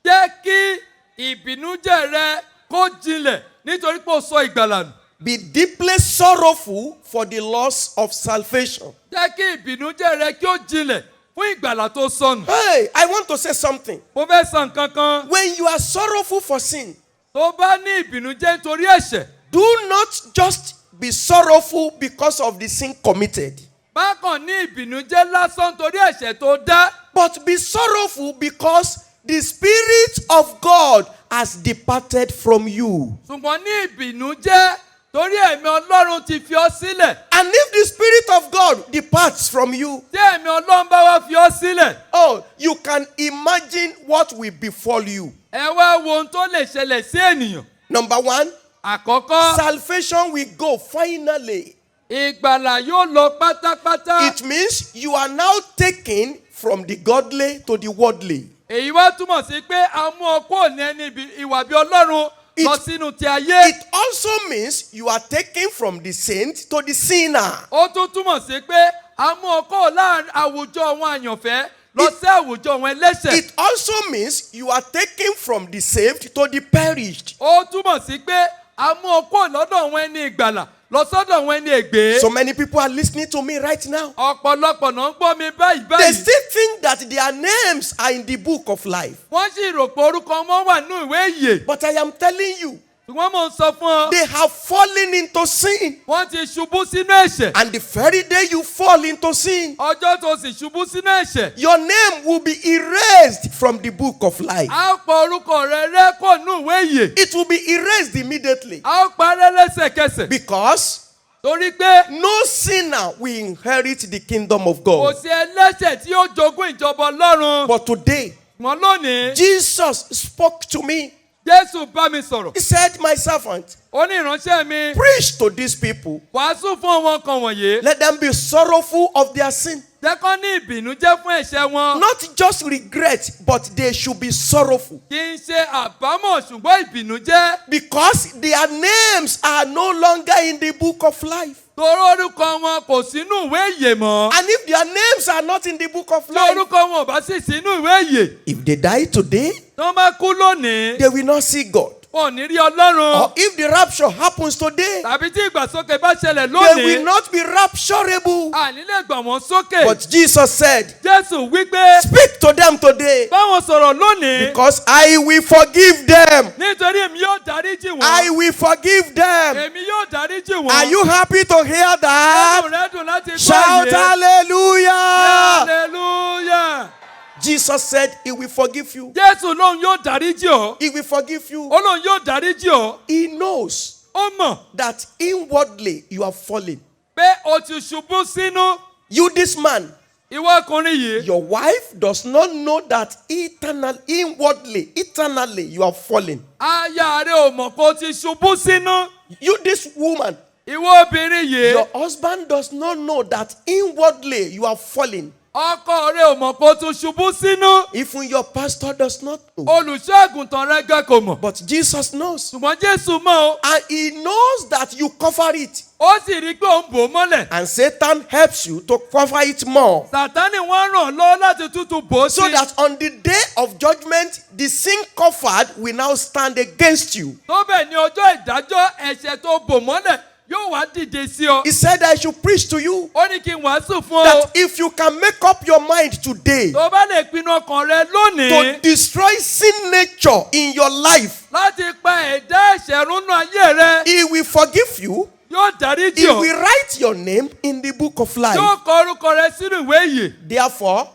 Jẹ́ kí ìbìnújẹ́ rẹ kó jinlẹ̀ nítorí pé o sọ ìgbàlà nù. Be deeply sorrowful for the loss of salvation. Jẹ́ kí ìbìnújẹ́ rẹ kí ó jinlẹ̀ fún ìgbàlà tó sọnù. Hey, I want to say something. Mo fẹ́ sọ nǹkan kan. When you are sorrowful for sin, Tó bá ní ìbìnújẹ́ nítorí ẹ̀ṣẹ̀, do not just be sorrowful because of the sin committed, má kàn ní ìbìnújẹ́ lásán torí ẹ̀ṣẹ̀ tó dá. but be sorrowful because the Spirit of God has departed from you. Ṣùgbọ́n ní ìbìnújẹ́ torí ẹ̀mí Ọlọ́run ti fi ọ́ sílẹ̀. And if the Spirit of God departs from you, Tí ẹ̀mí Ọlọ́run bá wá fi ọ́ sílẹ̀, oh, you can imagine what will befall you. ẹ wá wo ohun tó lè ṣẹlẹ̀ sí ènìyàn. Number 1, Àkọ́kọ́, salvation will go finally. ìgbàlà yóò lọ pátápátá. It means you are now taken from the godly to the worldly. Èyí wá túmọ̀ sí pé a mú ọ kúrò ní ẹni ìwà bí Ọlọ́run lọ sínú ti ayé. It also means you are taken from the saint to the sinner. Ó tún túmọ̀ sí pé a mú ọ kúrò láàrin àwùjọ àwọn àyànfẹ́ lọ sí àwùjọ àwọn ẹlẹ́ṣẹ̀. It also means you are taken from the saved to the perished. Ó túmọ̀ sí pé a mú ọ kúrò lọ́dọ̀ àwọn ẹni ìgbàlà lọ sọ́dọ̀ àwọn ẹni ègbé. So many people are listening to me right now. Ọ̀pọ̀lọpọ̀ náà ń gbọ́ mi báyìí They báyìí. still think that their names are in the book of life. Wọ́n sì rò pé orúkọ wọn wà nínú ìwé ìyè. But I am telling you, Ṣùgbọ́n mò ń sọ fún ọ, they have fallen into sin. wọ́n ti ṣubú sínú ẹ̀ṣẹ̀. And the very day you fall into sin, Ọjọ́ tó sì ṣubú sínú ẹ̀ṣẹ̀, your name will be erased from the book of life. a ó pa orúkọ rẹ rẹ́ kò nínú ìwé ìyè. It will be erased immediately. A ó parẹ́ lẹ́sẹ̀kẹsẹ̀. Because Torí pé no sinner will inherit the kingdom of kò God. sí ẹlẹ́ṣẹ̀ tí ó jogún ìjọba Ọlọ́run. But today, Mọ́ lónìí, Jesus spoke to me. Jésù bá mi sọ̀rọ̀. He said, "My servant, Ó ní ìránṣẹ́ mi, preach to these people. wàásù fún àwọn kan wọ̀nyí. Let them be sorrowful of their sin. Jẹ́ kán ní ìbìnújẹ́ fún ẹ̀ṣẹ̀ wọn. Not just regret, but they should be sorrowful. Kì í ṣe àbámọ̀ ṣùgbọ́n ìbìnújẹ́. Because their names are no longer in the book of life. Torí orúkọ wọn kò sínú ìwé ìyè mọ́. And if their names are not in the book of Tí life, orúkọ wọn ò bá sì sínú ìwé ìyè, if they die today, tí wọ́n bá kú lónìí, they will not see God. wọn ò ní rí Ọlọ́run. Or if the rapture happens today, Tàbí tí ìgbàsókè bá ṣẹlẹ̀ they lónìí, will not be rapturable. àní lè gbà wọ́n sókè. But Jesus said, Jésù wípé speak to them today, báwọn sọ̀rọ̀ lónìí, because I will forgive them. nítorí èmi yóò dáríjì wọ́n. I will forgive them. Èmi yóò dáríjì wọ́n. Are you happy to hear that? Ẹnu rẹ dùn láti gbọ́ Shout yìí. hallelujah. Jesus said he will forgive you. Jésù lóun yóò dáríjì ọ́. He will forgive you. Ó lóun yóò dáríjì ọ́. He knows Ó mọ̀ that inwardly you are falling. pé o ti ṣubú sínú. You, this man, Ìwọ ọkùnrin yìí. your wife does not know that eternally you are falling. Aya rẹ̀ ò mọ̀ pé o ti ṣubú sínú. You, this woman, Ìwọ obìnrin yìí. your husband does not know that inwardly you are falling. Ọkọ rẹ̀ ò mọ̀ pé o ti ṣubú sínú. Even your pastor does not know. Olùṣọ́-àgùntàn rẹ̀ gan kò mọ̀. But Jesus knows. Ṣùgbọ́n Jésù mọ̀ o. And he knows that you cover it. Ó sì rí i pé òun bò ó mọ́lẹ̀. And Satan helps you to cover it more. Sàtánì wọ́n ràn lọ́wọ́ láti tútù bò ó So sí. that on the day of judgment, the sin covered will now stand against you. Tó bẹ́ẹ̀ ni ọjọ́ ìdájọ́ ẹ̀ṣẹ̀ tó bò mọ́lẹ̀ yóò wá dìde sí ọ. He said I should preach to you Ó ní kí n wàásù fún ọ. that if you can make up your mind today Tó bá lè pinnu ọkàn rẹ to lónìí destroy sin nature in your life, láti pa ẹ̀dá ẹ̀ṣẹ̀ rúnú ayé rẹ, he will forgive you. yóò dáríjì He ọ́. will write your name in the book of life. Yóò kọ orúkọ rẹ sínú ìwé ìyè. Therefore,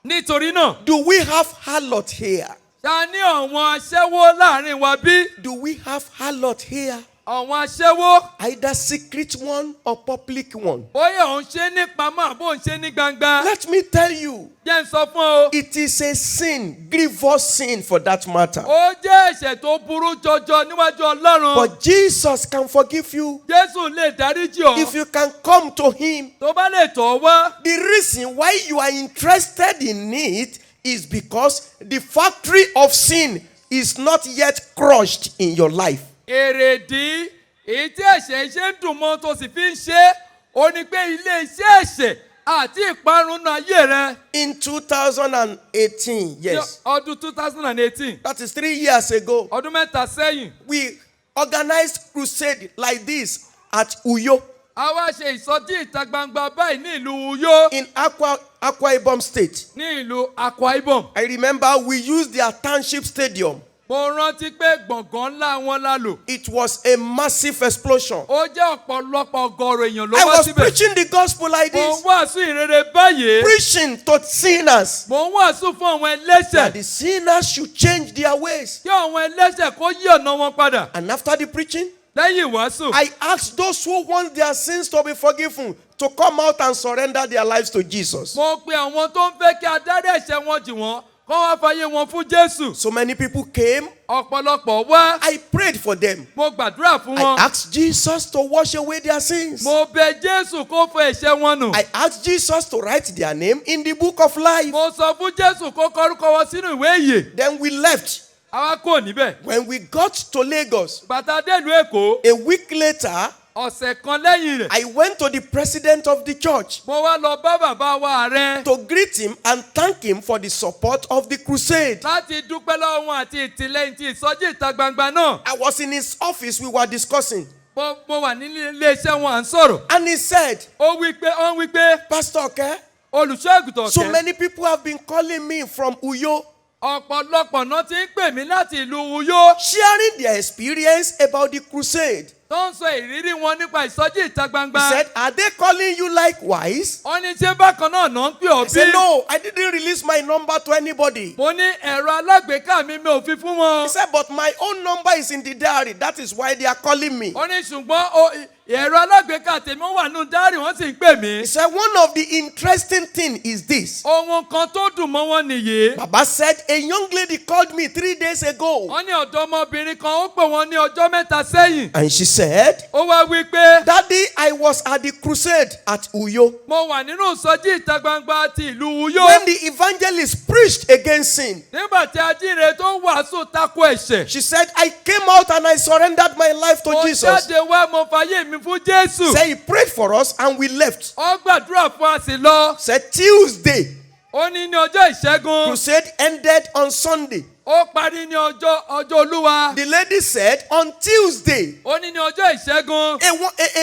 Nítorí náà, do we have harlot here? ta ní àwọn aṣẹ́wó láàrin wa bí? Do we have harlot here? Àwọn aṣẹ́wó, Either secret one or public one. bóyá òun ṣe ní pamọ́ àbó òun ṣe ní gbangba. Let me tell you, Jẹ́ n sọ fún ọ. it is a sin, grievous sin for that matter. Ó jẹ́ ẹ̀ṣẹ̀ tó burú jọjọ níwájú Ọlọ́run. But Jesus can forgive you Jésù lè dáríjì ọ́. if you can come to him. Tó bá lè tọ̀ ọ́ wá. The reason why you are interested in it is because the factory of sin is not yet crushed in your life. Èrèdí èyí tí ẹ̀ṣẹ̀ ṣe ń dùn mọ́ tó sì fi ń ṣe é, ó ní pé ilé iṣẹ́ ẹ̀ṣẹ̀ àti ìparun náà ayé rẹ. In 2018, yes, Ọdún 2018, that is 3 years ago, ọdún mẹ́ta sẹ́yìn, we organized crusade like this at Uyo a wá ṣe ìsọjí ìta gbangba báyìí ní ìlú Uyo in Akwa Ibom State. ní ìlú Akwa Ibom. I remember we used their township stadium. Mo rántí pé gbọ̀ngàn ńlá wọn la lò. It was a massive explosion. Ó jẹ́ ọ̀pọ̀lọpọ̀ ọgọ́rùn èèyàn ló I wá was síbẹ̀. preaching the gospel like Mo ń this, wàásù ìrere báyìí. preaching to sinners Mo ń wàásù fún àwọn that ẹlẹ́ṣẹ̀. the sinners should change their ways. Kí àwọn ẹlẹ́ṣẹ̀ kó yí ọ̀nà wọn padà. And after the preaching, Lẹ́yìn ìwàásù, I asked those who want their sins to be forgiven to come out and surrender their lives to Jesus. mo pe àwọn tó ń fẹ́ kí adarí ẹ̀ṣẹ̀ wọn jì wọ́n kó wá fàyè wọn fún Jésù. So many people came. Ọ̀pọ̀lọpọ̀ wá. I prayed for them. Mo gbàdúrà fún I wọn. asked Jesus to wash away their sins. Mo bẹ Jésù kó fọ ẹ̀ṣẹ̀ wọn nù. I asked Jesus to write their name in the book of life. Mo sọ fún Jésù kó kọ orúkọ wọn sínú ìwé ìyè. Then we left. Àwa kò níbẹ̀. When we got to Lagos, Bàtà délùú Èkó, a week later, ọ̀sẹ̀ kan lẹ́yìn rẹ̀, I went to the president of the church mo wá lọ bá bàbá wa ààrẹ to greet him and thank him for the support of the crusade. láti dúpẹ́ lọ́wọ́ wọn àti ìtìlẹ́yìn ti ìsọjí ìta gbangba náà. I was in his office, we were discussing. Mo wà nílé iléeṣẹ́ wọn à ń sọ̀rọ̀. And he said, Ó wí pé Pastor Oke, olùṣọ́ àgùntàn so Ọ̀kẹ́. many people have been calling me from Uyo, Ọ̀pọ̀lọpọ̀ náà ti ń pè mí láti ìlú Uyo sharing their experience about the crusade. tó ń sọ ìrírí wọn nípa ìsọjí ìta He gbangba. said, are they calling you likewise? Ó ní ṣé bákan náà náà ń pè ọ́ I said, bí? no, I didn't release my number to anybody. Mo ní ẹ̀rọ alágbèéká mi ò fi fún He wọn. said, but my own number is in the diary. That is why they are calling me. Ó ní ṣùgbọ́n ẹ̀rọ alágbèéká tèmi wà nínú dárì wọ́n sì ń pè mí. He said, one of the interesting things is this. Ohun kan tó dùn mọ́ wọn nìyí. Baba said, a young lady called me 3 days ago. Wọ́n ní ọ̀dọ́mọbìnrin kan ó pè wọ́n ní ọjọ́ mẹ́ta sẹ́yìn. And she said, Ó wá wí pé Daddy, I was at the crusade at Uyo. mo wà nínú ìsọjí ìta gbangba ti ìlú Uyo. When the evangelist preached against sin, Nígbà tí ajíire tó wàásù tako ẹ̀ṣẹ̀. she said, I came out and I surrendered my life to Mo Jesus. jáde wá mo fàyè mi fún Jésù. Said he prayed for us and we left. Ó gbàdúrà fún a sì lọ. Said Tuesday, Ó ní ní ọjọ́ ìṣẹ́gun. crusade ended on Sunday. Ó parí ní ọjọ́ Olúwa. The lady said, on Tuesday, Ó ní ní ọjọ́ ìṣẹ́gun.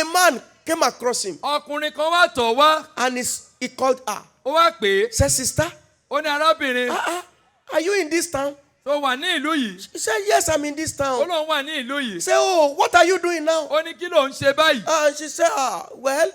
a man came across him Ọkùnrin kan wá tọ̀ wá. and he called her. Ó wá pè é. Said, sister, Ó ní arábìnrin are you in this town? tó wà ní ìlú yìí. She said, yes, I'm in this Ó town. lóun wà ní ìlú yìí. Say, oh, what are you doing now? Ó ní kí ló ń ṣe báyìí. And she said, well,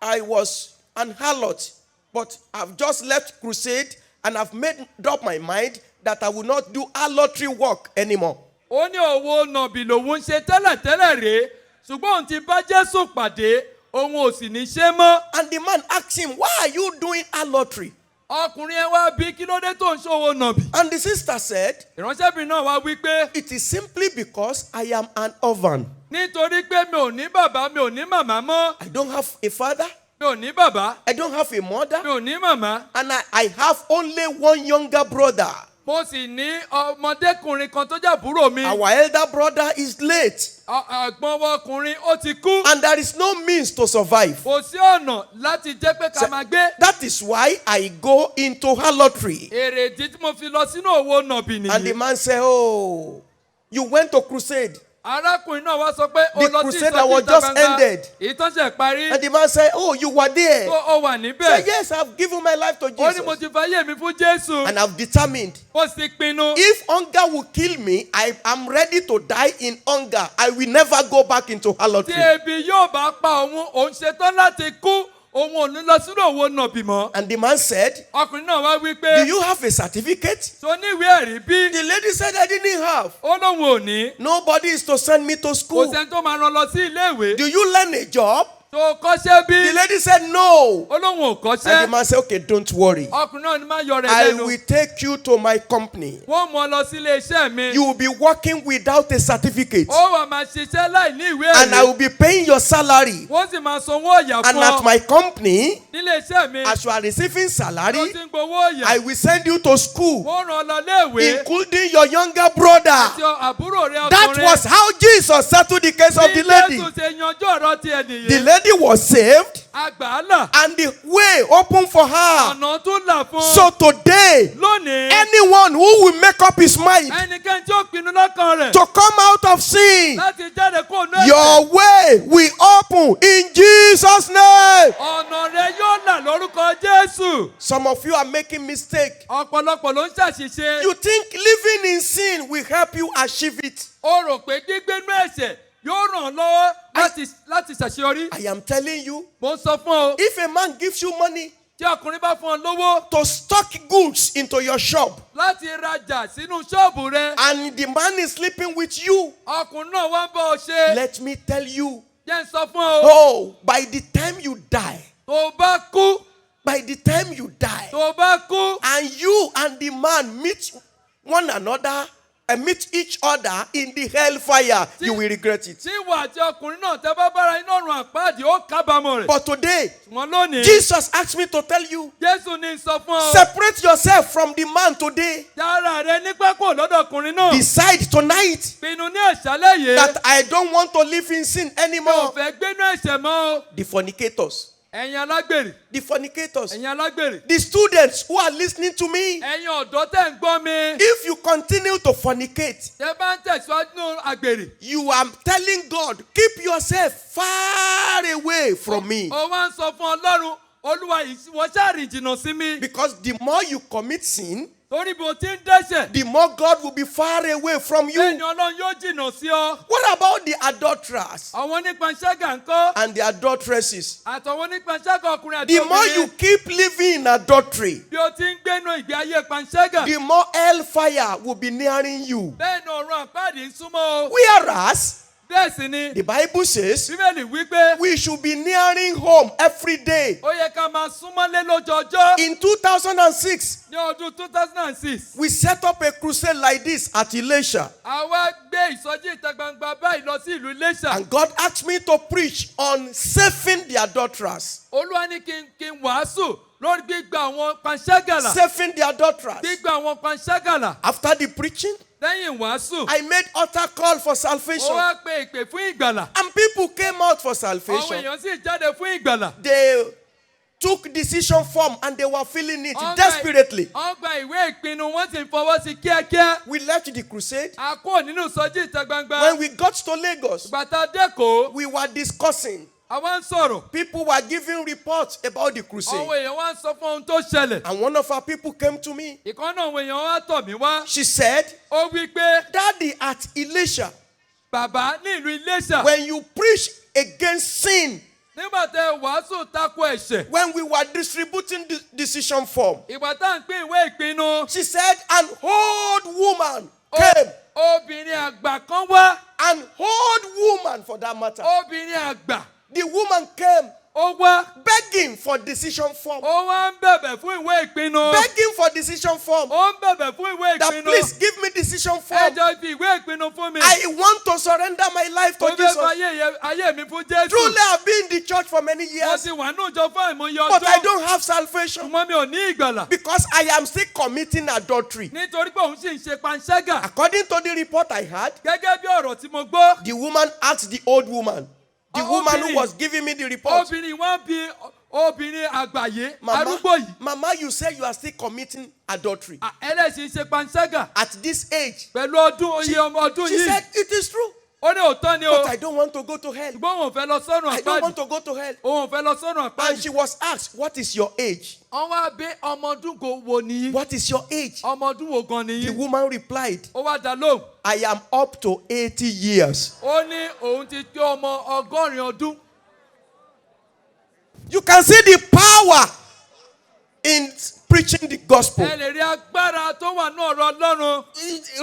I was an harlot, but I've just left crusade and I've made up my mind that I will not do harlotry work anymore. ó ní òwò nàbì lòun ń ṣe tẹ́lẹ̀tẹ́lẹ̀ rèé ṣùgbọ́n òun ti bá Jésù pàdé òun ò sì ní ṣe mọ́. And the man asked him, why are you doing harlotry? ọkùnrin yẹn wá bí kí ló dé tó ń ṣòwò nàbì. And the sister said, ìránṣẹ́bìnrin náà wá wí pé it is simply because I am an orphan. nítorí pé mi ò ní bàbá mi ò ní màmá mọ́. I don't have a father. mi ò ní bàbá I don't have a mother. mi ò ní màmá. And I have only one younger brother. mo sì ní ọmọdékùnrin kan tó jẹ́ àbúrò mi. Our elder brother is late. ẹ̀gbọ́n wa ọkùnrin ó ti kú. And there is no means to survive. kò sí ọ̀nà láti jẹ́ pé ká máa gbé. That is why I go into harlotry. èrèdí tí mo fi lọ sínú òwò nàbì And the nìyí. man said, oh, you went to crusade. arákùnrin náà wá sọ pé ó The lọ sí crusade ìsọjí was ìta just gbangba. ended. ìtọ́sẹ̀ parí. And the man said, oh, you were there. tó ó wà I níbẹ̀. said, yes, I've given my life to ó ní mo Jesus. ti fàyè mi fún Jésù. And I've determined, mo sì pinnu. if hunger will kill me, I am ready to die in hunger. I will never go back into tí harlotry. ebi yóò bá pa òun ṣetán láti kú òun ò ní lọ sínú òwò nàbì mọ́. And the man said, ọkùnrin náà wá wí do pé you have a certificate? tó ní ìwé ẹ̀rí bí. The lady said, I didn't have. ó lóun ò ní. Nobody is to send me to kò school. sẹ́ni tó máa rán lọ sí ilé ìwé. Do you learn a job? tó kọ́ṣẹ́ bí. The lady said, no. ó lóun ò And the kọ́ṣẹ́. man said, okay, don't worry. ọkùnrin náà ni máa yọ rẹ̀ I lẹ́nu. will take you to my company. wọ́n mú ọ lọ sí ilé iṣẹ́ mi. You will be working without a certificate. ó wà máa ṣiṣẹ́ láì ní ìwé And I ẹ̀rí. will be paying your salary. wọ́n sì máa sanwó ọ̀yà And fún at ọ. my company, nílé iṣẹ́ mi. as you are receiving ló salary, ti ń gbowó ọ̀yà. I will send you to school, wọ́n rán ọ lọ léèwé. including your younger brother. àti àbúrò rẹ̀ That ọkùnrin. was how Jesus settled the case of the lady. bí Jésù ṣe yanjú ọ̀rọ̀ tiẹ̀ The nìyẹn. lady was saved, àgbàálà. and the way opened for her. ọ̀nà tún là fún. So today, lónìí. anyone who will make up his mind ẹnikẹ́ni tí ó pinnu lọ́kàn rẹ̀. to come out of sin, láti jáde kó nú ẹ̀ṣẹ̀. your way will open in Jesus' name. ọ̀nà rẹ̀ yóò là lórúkọ Jésù. Some of you are making mistake. ọ̀pọ̀lọpọ̀ ló ń ṣàṣìṣe. You think living in sin will help you achieve it. ó rò pé gbígbénú ẹ̀ṣẹ̀ yóò ràn ọ́ lọ́wọ́ láti ṣàṣeyọrí. I am telling you, mo ń sọ fún ọ. if a man gives you money tí ọkùnrin bá fún ọ lówó to stock goods into your shop, láti rajà sínú ṣọ́ọ̀bù rẹ. and the man is sleeping with you, ọkùnrin náà wá ń bọ̀ ọ ṣe. let me tell you, jẹ́ ń sọ fún ọ. oh, by the time you die, tó o bá kú. by the time you die, tó o bá kú. and you and the man meet one another and meet each other in the hellfire, you will regret it. tí ìwà àti ọkùnrin náà tẹ́ bá bára iná ọ̀run àpáàdì ó kábàámọ̀ rẹ̀. But today, ṣùgbọ́n lónìí. Jesus asked me to tell you, Jésù ní sọ fún ọ. separate yourself from the man today. dára rẹ nígbà kò lọ́dọ̀ ọkùnrin náà. Decide tonight pinnu ní àṣálẹ́ yìí. that I don't want to live in sin mi ò anymore. fẹ́ gbénú ẹ̀ṣẹ̀ mọ́ o. The fornicators, ẹ̀yin alágbèrè. the fornicators, ẹ̀yin alágbèrè. the students who are listening to me, ẹ̀yin ọ̀dọ́ tẹ̀ ń gbọ́ mi. if you continue to fornicate, tẹ́ bá ń tẹ̀síwájú nínú àgbèrè. you are telling God, keep yourself far away from me. ó wá ń sọ fún Ọlọ́run Olúwa ìwọ ṣáà rìn jìnnà sí mi. Because the more you commit sin, torí bí o ti ń dẹ́ṣẹ̀. the more God will be far away from bẹ́ẹ̀ ni you. Ọlọ́run yóò jìnnà sí ọ. What about the adulterers àwọn onípanṣágà ńkọ́. and the adulteresses? àtàwọn onípanṣágà ọkùnrin àti The more you obìnrin. keep living in adultery, bí o ti ń gbénu ìgbé ayé panṣágà. the more hellfire will be nearing you. bẹ́ẹ̀ ni ọ̀run àpáàdì ń súnmọ́ o. Whereas bẹ́ẹ̀ sì ni the Bible says Bíbélì wípé we should be nearing home every day. ó yẹ ká máa súnmọ́lé lójoojọ́. In 2006, ní ọdún 2006 we set up a crusade like this at Elisha. àwa gbé ìsọjí ìta gbangba báyìí lọ sí ìlú Iléṣà. And God asked me to preach on saving the adulterers. Olúwa ní kí n wàásù lórí gbígba àwọn panṣágàlà. Saving the adulterers. gbígba àwọn panṣágàlà. After the preaching, lẹ́yìn wàásù. I made altar call for ó salvation. wá pe ìpè fún ìgbàlà. And people came out for àwọn salvation. èèyàn sì jáde fún ìgbàlà. They took decision form and they were filling it Wọ́n gba- desperately. wọ́n gba ìwé ìpinnu wọ́n sì ń fọwọ́ sí kíákíá. We left the crusade. a kúrò nínú ìsọjí ìta gbangba. When we got to Lagos, bàtà dẹ́kọ̀ọ́. we were discussing. àwa ń sọ̀rọ̀. People were giving reports about the àwọn crusade. èèyàn wá ń sọ fún ohun tó ṣẹlẹ̀. And one of our people came to me. ìkan náà àwọn èèyàn wá tọ̀ mí wá. She said, ó wí pé Daddy, at Elisha, bàbá ní ìlú Iléṣà. when you preach against sin, nígbà tẹ wàásù tako ẹ̀ṣẹ̀. when we were distributing the decision form, ìgbà tá à ń pín ìwé ìpinnu. she said, an old woman came. Obìnrin àgbà kan wá. An old woman, for that matter. Obìnrin àgbà. The woman came Ó wá. begging for decision form. Ó wá ń bẹ̀bẹ̀ fún ìwé ìpinnu. Begging for decision form. Ó ń bẹ̀bẹ̀ fún ìwé That ìpinnu. please give me decision Ẹ form. jọ̀ọ́ fi ìwé ìpinnu fún mi. I want to surrender my life Mo to fẹ́ Jesus. fọ ayé mi fún Jésù. Truly, I've been in the church for many Mo years, ti wà ní ìjọ fún àìmọye but I ọdún. don't have salvation Ṣùgbọ́n mi ò ní ìgbàlà. because I am still committing adultery. Nítorí pé òun sì ń ṣe panṣágà. According to the report I had, Gẹ́gẹ́ bí ọ̀rọ̀ tí mo gbọ́. the woman asked the old woman, the woman who was giving me the report, Obìnrin wá bí obìnrin àgbáyé Mama, arúgbó yìí. Mama, you say you are still committing adultery Ẹlẹ́sìn ṣe panṣágà. at this age. Pẹ̀lú ọdún iye ọmọ ọdún She yìí. said, it is true, Ó ní òótọ́ ni o. but I don't want to go to hell. Ṣùgbọ́n òun ò fẹ́ lọ sọ́run I don't àpáàdì. want to go to hell. Òun ò fẹ́ lọ sọ́run And àpáàdì. she was asked, what is your age? Wọ́n wá bí ọmọ ọdún wo nìyí. What is your age? Ọmọ ọdún wo gan The nìyí. woman replied, Ó wá dá lóhùn. I am up to 80 years. Ó ní òun ti tó ọmọ ọgọ́rin ọdún. You can see the power in preaching the gospel. Ẹ lè rí agbára tó wà ní ọ̀rọ̀ Ọlọ́run.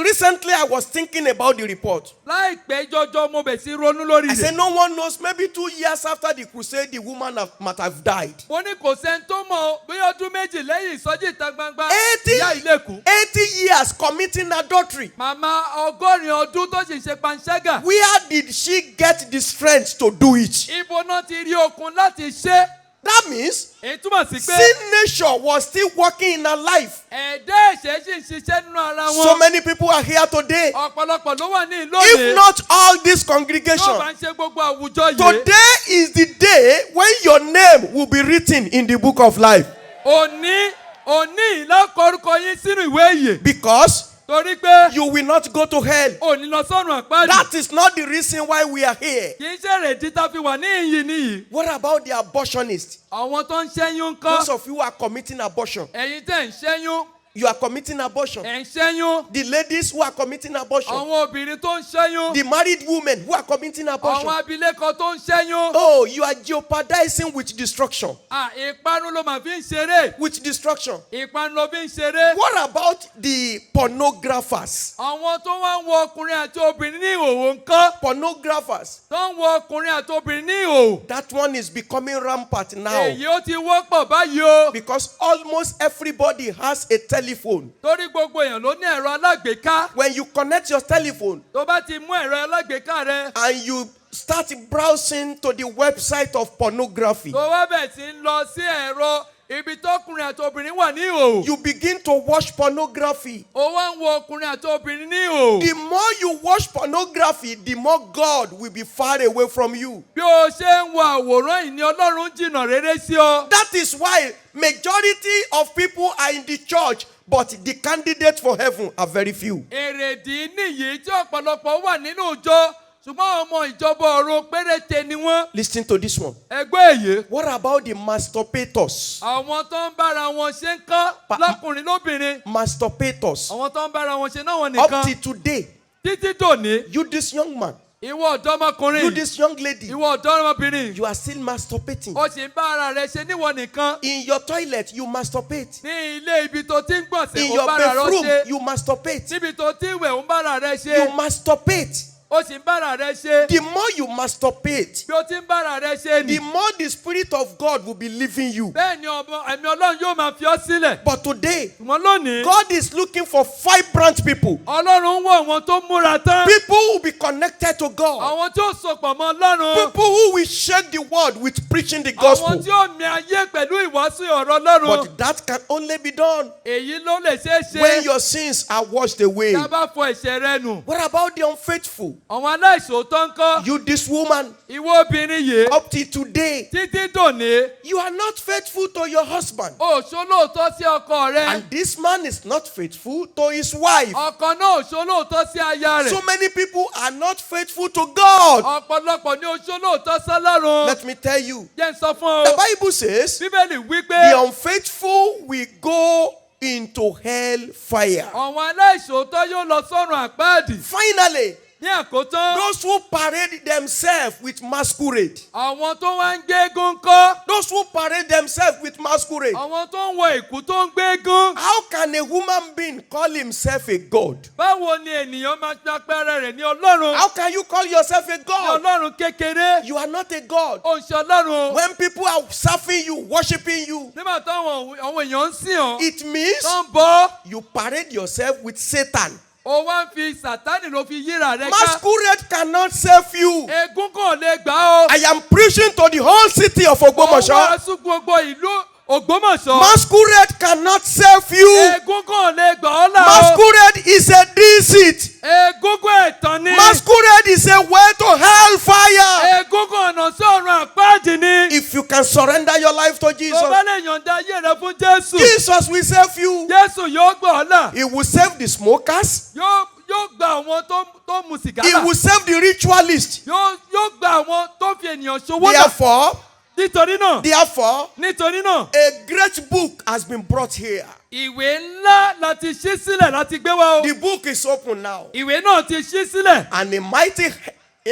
Recently, I was thinking about the report. Láìpẹ́ jọjọ mo bẹ̀ sí ronú lórí I rẹ̀. said, no one knows. Maybe 2 years after the crusade, the woman might have died. Mo ní kò sẹ́ni tó mọ̀ bí ọdún méjì lẹ́yìn ìsọjí ìta gbangba. 80 Ìyá ilé kù. 80 years committing adultery. Màmá ọgọ́rin ọdún tó sì ń ṣe panṣágà. Where did she get the strength to do it? Ibo náà ti rí okun láti ṣe. That means Èyí túmọ̀ sí pé sin nature was still working in her life. ẹ̀dá ẹ̀ṣẹ̀ sì ń ṣiṣẹ́ nínú ara wọn. So many people are here today. Ọ̀pọ̀lọpọ̀ ló wà ní ìlú If òde. not all this Tó congregation, bá ń ṣe gbogbo àwùjọ yìí. today is the day when your name will be written in the book of life. Òní ìlọ́kọ̀ọ́rùkọ yín sínú ìwé ìyè. Because Torí pé you will not go to hell. òní lọ sọ́run àpáàdì. That is not the reason why we are here. Kì í ṣe èrèdí tá a fi wà ní ìyìn nìyí. What about the abortionists? Àwọn tó ń ṣẹ́yún ń Those kọ́. of you who are committing abortion. Ẹ̀yin tẹ̀ ń ṣẹ́yún. You are committing abortion. Ẹ̀ ń ṣẹ́yún. The ladies who are committing abortion. Àwọn obìnrin tó ń ṣẹ́yún. The married women who are committing abortion. Àwọn abilékọ tó ń ṣẹ́yún. Oh, you are jeopardizing with destruction. Ìparun ló máa fi ń ṣeré. With destruction. Ìparun ló fi ń ṣeré. What about the pornographers? Àwọn tó wá ń wo ọkùnrin àti obìnrin ní ìhòòhò ń kọ́. Pornographers. Tó ń wo ọkùnrin àti obìnrin ní ìhòòhò. That one is becoming rampant now. Èyí ó ti wọ́pọ̀ báyìí o. Because almost everybody has a telephone. Torí gbogbo èèyàn ló ní ẹ̀rọ alágbèéká. When you connect your telephone Tó bá ti mú ẹ̀rọ alágbèéká rẹ. and you start browsing to the website of pornography, Tó wá bẹ̀ sí ń lọ sí ẹ̀rọ ibi tọkùnrin àti obìnrin wà ní ìhòòhò. you begin to watch pornography. Ó wá ń wo ọkùnrin àti obìnrin ní ìhòòhò. The more you watch pornography, the more God will be far away from you. Bí o ṣe ń wo àwòrán yìí ni Ọlọ́run jìnnà rere sí ọ. That is why majority of people are in the church, but the candidates for heaven are very few. Èrèdí nìyí tí ọ̀pọ̀lọpọ̀ wà nínú ìjọ ṣùgbọ́n ọmọ ìjọba ọ̀run péréte ni wọ́n. Listen to this one. Ẹgbẹ́ èyí. What about the masturbators? Àwọn tó ń bára wọn ṣe ń kán lọ́kùnrin lóbìnrin. Masturbators. Àwọn tó ń bára wọn ṣe náà wọn Up nìkan. till today, Títí dòní. you this young man, Ìwọ ọ̀dọ́mọkùnrin. you this young lady, Ìwọ ọ̀dọ́mọbìnrin. you are still masturbating. Ó sì ń bá ara rẹ ṣe níwọ nìkan. In your toilet, you masturbate. Ní ilé ibi tó ti ń gbọ̀nsẹ̀ In ó your bára rẹ bedroom, ṣe. you masturbate. Níbi tó ti ń wẹ̀ ó ń bára rẹ You ṣe. masturbate. Ó sì ń bára rẹ ṣe. The more you masturbate, Bí ó ti ń bára rẹ ṣe the nì. more the Spirit of God will be leaving you. Bẹ́ẹ̀ ni ẹ̀mí Ọlọ́run yóò máa fi ọ́ sílẹ̀. But today, Ṣùgbọ́n lónìí. God is looking for vibrant people. Ọlọ́run ń wọ àwọn tó múra tán. People who will be connected to God. Àwọn tí ó sopọ̀ mọ́ Ọlọ́run. People who will shake the world with preaching the Àwọn gospel. tí ó mi ayé pẹ̀lú ìwàásù ọ̀rọ̀ Ọlọ́run. But that can only be done Èyí ló lè ṣeé ṣe. when your sins are washed away. Tá a bá fọ ẹ̀ṣẹ̀ rẹ nù. What about the unfaithful? Àwọn aláìṣòótọ́ ń kọ́. You, this woman, Ìwọ obìnrin yìí. up till today, Títí dòní. you are not faithful to your husband. O ṣolóòótọ́ sí ọkọ rẹ. And this man is not faithful to his wife. Ọkọ náà ò ṣolóòótọ́ sí aya So rẹ̀. many people are not faithful to God. Ọ̀pọ̀lọpọ̀ ni o ṣolóòótọ́ sọ́lọ́run. Let me tell you, Jẹ́ ń sọ fún the ọ. Bible says Bíbélì wí pé the unfaithful will go into hell fire. àwọn aláìṣòótọ́ yóò lọ sọ́run àpáàdì. Finally, Ní àkótán, those who parade themselves with masquerade. àwọn tó wá ń gbégún kọ́. Those who parade themselves with masquerade. Àwọn tó ń wọ ìkú tó ń gbégún. How can a human being call himself a god? Báwo ni ènìyàn máa ṣe àpẹẹrẹ rẹ̀ ní Ọlọ́run? How can you call yourself a Ní god? Ọlọ́run kékeré. You are not a god. Ó ń ṣe Ọlọ́run. When people are serving you, worshiping you, Nígbà táwọn èèyàn ń sìn ọ́, it means tó ń bọ́, you parade yourself with Satan. ó wá ń fi Sátánì ló fi yíra rẹ̀ ká. Masquerade cannot save you. Ègún kò lè gbà ọ́. I am preaching to the whole city of Ó Ogbomoso. wàásù gbogbo ìlú Ògbómọ̀ṣọ́. Masquerade cannot save you. Ègún kò lè gbà ọ́ là o. Masquerade is a deceit. Egúngún ẹ̀tàn ni. Masquerade is a way to hellfire. Egúngún ọ̀nà sí ọ̀run àpáàdì ni. If you can surrender your life to Tó Jesus, bá lè yọ̀ǹda ayé rẹ fún Jésù. Jesus will save you. Jésù yóò gbà ọ́ là. He will save the smokers. Yóò gba àwọn tó mu sìgá He là. will save the ritualists. Yóò gba àwọn tó fi ènìyàn ṣòwò là. Nítorí náà, A great book has been brought here. ìwé ńlá láti ṣí sílẹ̀ láti gbé wá o. The book is open now. Ìwé náà ti ṣí sílẹ̀. And a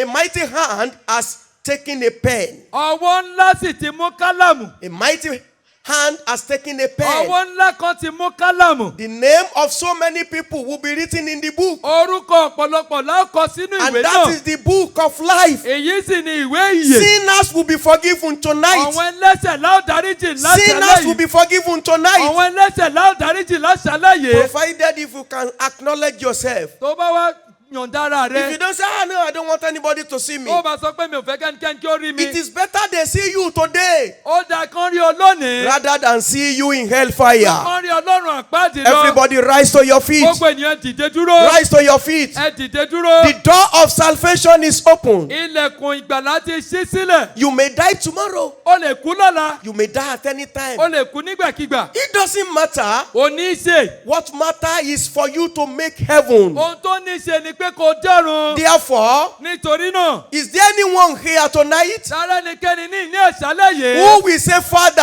mighty hand has taken a pen. Ọwọ́ ńlá sì ti mú kálámù. A mighty hand has taken a pen. Ọwọ́ ńlá kan ti mú kálámù. The name of so many people will be written in the book. Orúkọ ọ̀pọ̀lọpọ̀ la ó kọ sínú And ìwé that náà. is the book of life. Èyí sì ni ìwé ìyè. Sinners will be forgiven tonight. Àwọn ẹlẹ́ṣẹ̀ la ó dáríjì Sinners will láṣálẹ́ be yìí. forgiven tonight. Àwọn ẹlẹ́ṣẹ̀ la ó dáríjì láṣálẹ́ yìí. Provided if you can acknowledge yourself. Tó bá wá yọ̀ǹda ara If you rẹ. don't say, no, I don't want anybody to see me. Ó bá sọ pé mi ò fẹ́ kẹ́nikẹ́ni kí ó rí mi. It is better they see you today Ó dáa kán rí ọ lónìí. rather than see you in hellfire. Kán rí Ọlọ́run àpáàdì lọ. Everybody rise to your feet. Gbogbo ènìyàn dìde dúró. Rise to your feet. Ẹ dìde dúró. The door of salvation is open. Ilẹ̀kùn ìgbàlá ti ṣí sílẹ̀. You may die tomorrow. O lè kú lọ́la. You may die at any time. O lè kú nígbàkigbà. It doesn't matter. O ní í ṣe. What matter is for you to make heaven. Ohun tó ní í ṣe ni pé kó dọ́run. Therefore, Nítorí náà. is there anyone here tonight Sára ẹnikẹ́ni ní àṣálẹ́ yìí. who will say, Father,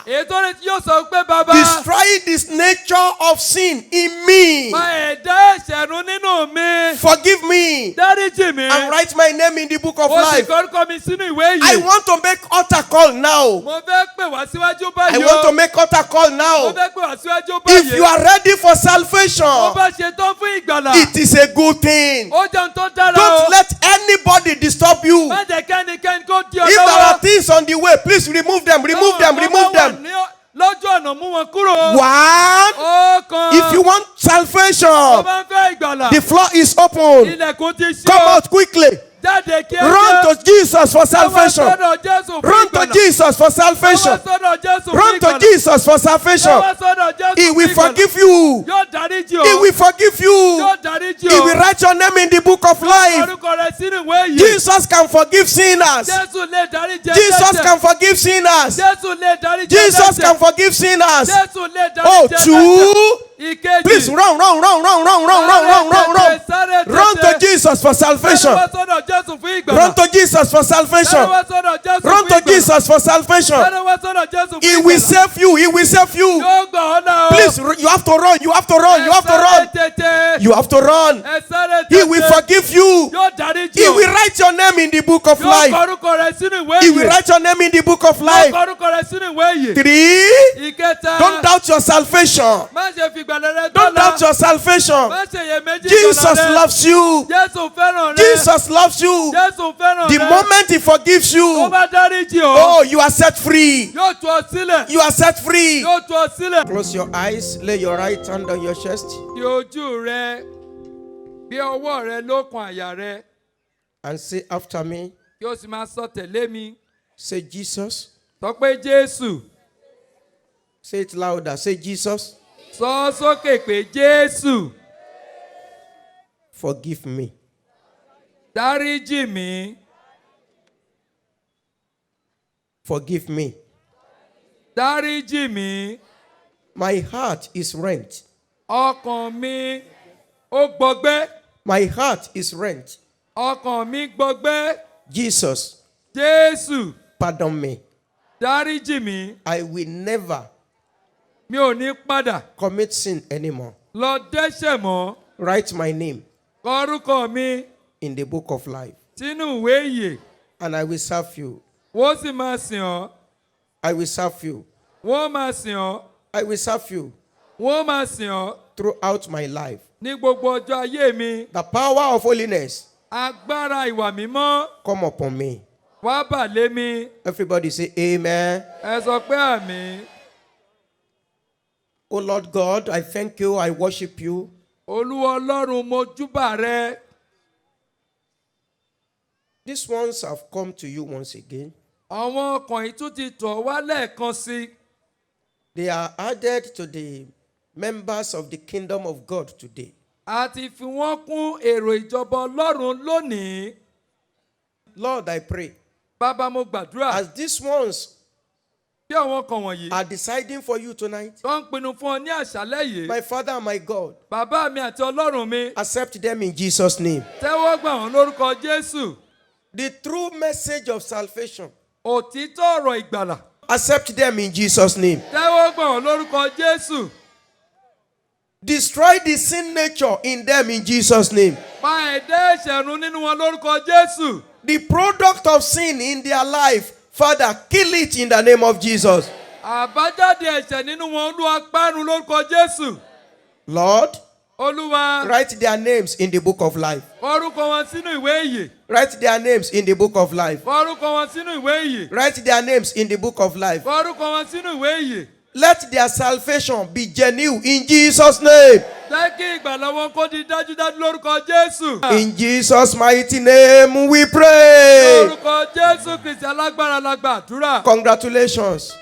Èyí tó retí yóò sọ pé bàbá. destroy this nature of sin in me. Pa ẹ̀dá ẹ̀ṣẹ̀ run nínú mi. Forgive me Dáríjì mi. and write my name in the book of O sì life. kọ́rúkọ mi sínú ìwé I yìí. want to make altar call now. Mo fẹ́ pè wá síwájú I báyìí want to o. make altar call Mo now. fẹ́ pè wá síwájú If you báyìí. are ready for Mo salvation, bá ṣe tán fún ìgbàlà. it is a good thing. Ó jẹun tó dára o. Don't let anybody disturb you. Má jẹ́ kẹ́nikẹ́ni kó di ọ If there are lọ́wọ́. things on the way, please remove them, remove them, remove them. Lọ́jọ́ ọ̀nà mú wọn kúrò. One, Ọ̀kan. if you want Tó salvation, bá ń fẹ́ ìgbàlà. the floor is open. Ilẹ̀kùn ti ṣí Come o. out quickly. Jáde kíákíá. Run to Jesus for Lọ́wọ́ salvation. sọ́dọ̀ Jésù fún Run to ìgbàlà. Jesus for salvation. Lọ́wọ́ sọ́dọ̀ Jésù fún Run to ìgbàlà. Jesus for salvation. Lọ́wọ́ sọ́dọ̀ Jésù He fún will ìgbàlà. forgive you. Yóò dáríjì o. He will forgive you. Yóò dáríjì He o. will write your name in the book of life. Orúkọ rẹ̀ sínú ìwé yìí. Jesus can forgive sinners. Jésù lè dáríjì Jesus ẹlẹ́ṣẹ̀. can forgive sinners. Jésù lè dáríjì Jesus ẹlẹ́ṣẹ̀. can forgive sinners. Jésù lè Oh, dáríjì ẹlẹ́ṣẹ̀. two. Ìkejì. Please run. Run to Jesus for salvation. Lọ́wọ́ sọ́dọ̀ Jésù fún ìgbàlà. Run to Jesus for salvation. Lọ́wọ́ sọ́dọ̀ Jésù Run fún to ìgbàlà. Jesus for salvation. Lọ́wọ́ sọ́dọ̀ Jésù fún He will ìgbàlà. save you. He will save you. Yóò gbà ọ́ là o. Please, you have to run. You have to run. You have to Ẹ run. sáré tètè. You have to run. Ẹ sáré He will tètè. forgive you. Yóò dáríjì He o. will write your name in the book of Yóò life. kọrúkọ rẹ̀ sínú ìwé He will yìí. write your name in the book of Yóò life. kọrúkọ rẹ̀ sínú ìwé yìí. 3. Ìkẹta. Don't doubt your salvation. Má ṣe fi ìgbàlà rẹ Don't dọ́là. doubt your salvation. Má ṣe iyèméjì Jesus ìgbàlà rẹ. loves you. Jésù fẹ́ràn rẹ. Jesus loves you. Jésù fẹ́ràn The rẹ. moment He forgives Tó you, bá dáríjì o. oh, you are set free. Yóò tú ọ sílẹ̀. You are set free. Yóò tú ọ sílẹ̀. Close your eyes. Lay your right hand on your chest Di ojú rẹ. Bí ọwọ́ rẹ lókun àyà rẹ. and say after me. Kí o sì máa sọ tẹ̀lé mi. Say Jesus. Sọ pé Jésù. Say it louder. Say Jesus. Sọ sókè pé Jésù. Forgive me. Dáríjì mi. Forgive me. Dáríjì mi. My heart is rent. Ọkàn mi ó gbọgbẹ́. My heart is rent. Ọkàn mi gbọgbẹ́. Jesus, Jésù. pardon me. Dáríjì mi. I will never Mi ò ní padà commit sin anymore. lọ dẹ́ṣẹ̀ mọ́. Write my name Kọ orúkọ mi in the book of life. sínú ìwé ìyè. And I will serve you. Wọ́n sì máa sìn ọ́. I will serve you. Wọ́n máa sìn ọ́. I will serve you Wọ́n máa sìn ọ́. throughout my life. Ní gbogbo ọjọ́ ayé mi. The power of holiness Agbára ìwà mímọ́. come upon me. Wá bà lé mi. Everybody say amen. Ẹ sọ pé àmín. Oh Lord God, I thank you. I worship you. Olúwa Ọlọ́run mo júbà rẹ. These ones have come to you once again. Àwọn ọkàn yìí tún ti tọ̀ wá lẹ́ẹ̀kan sí. They are added to the members of the kingdom of God today. A ti fi wọ́n kún èrò ìjọba Ọlọ́run lónìí. Lord, I pray, Bàbá mo gbàdúrà. as these ones Bí àwọn ọkàn wọ̀nyí. are deciding for you tonight, Tó ń pinnu fún ọ ní àṣálẹ́ yìí. my Father and my God, Bàbá mi àti Ọlọ́run mi. accept them in Jesus' name. Tẹ́wọ́ gbà wọ́n lórúkọ Jésù. The true message of salvation, Òtítọ́ ọ̀rọ̀ ìgbàlà. accept them in Jesus' name. Tẹ́wọ́ gbà wọ́n lórúkọ Jésù. Destroy the sin nature in them in Jesus' name. Pa ẹ̀dá ẹ̀ṣẹ̀ run nínú wọn lórúkọ Jésù. The product of sin in their life, Father, kill it in the name of Jesus. Àbájáde ẹ̀ṣẹ̀ nínú wọn Olúwa parun lórúkọ Jésù. Lord, Olúwa write their names in the book of life. orúkọ wọn sínú ìwé ìyè. Write their names in the book of life. Orúkọ wọn sínú ìwé ìyè. Write their names in the book of life. Orúkọ wọn sínú ìwé ìyè. Let their salvation be genuine in Jesus' name. Jẹ́ kí ìgbàlà wọn kó di dájúdájú lórúkọ Jésù. In Jesus' mighty name we pray. Lórúkọ Jésù Kristi alágbára la gbàdúrà. Congratulations.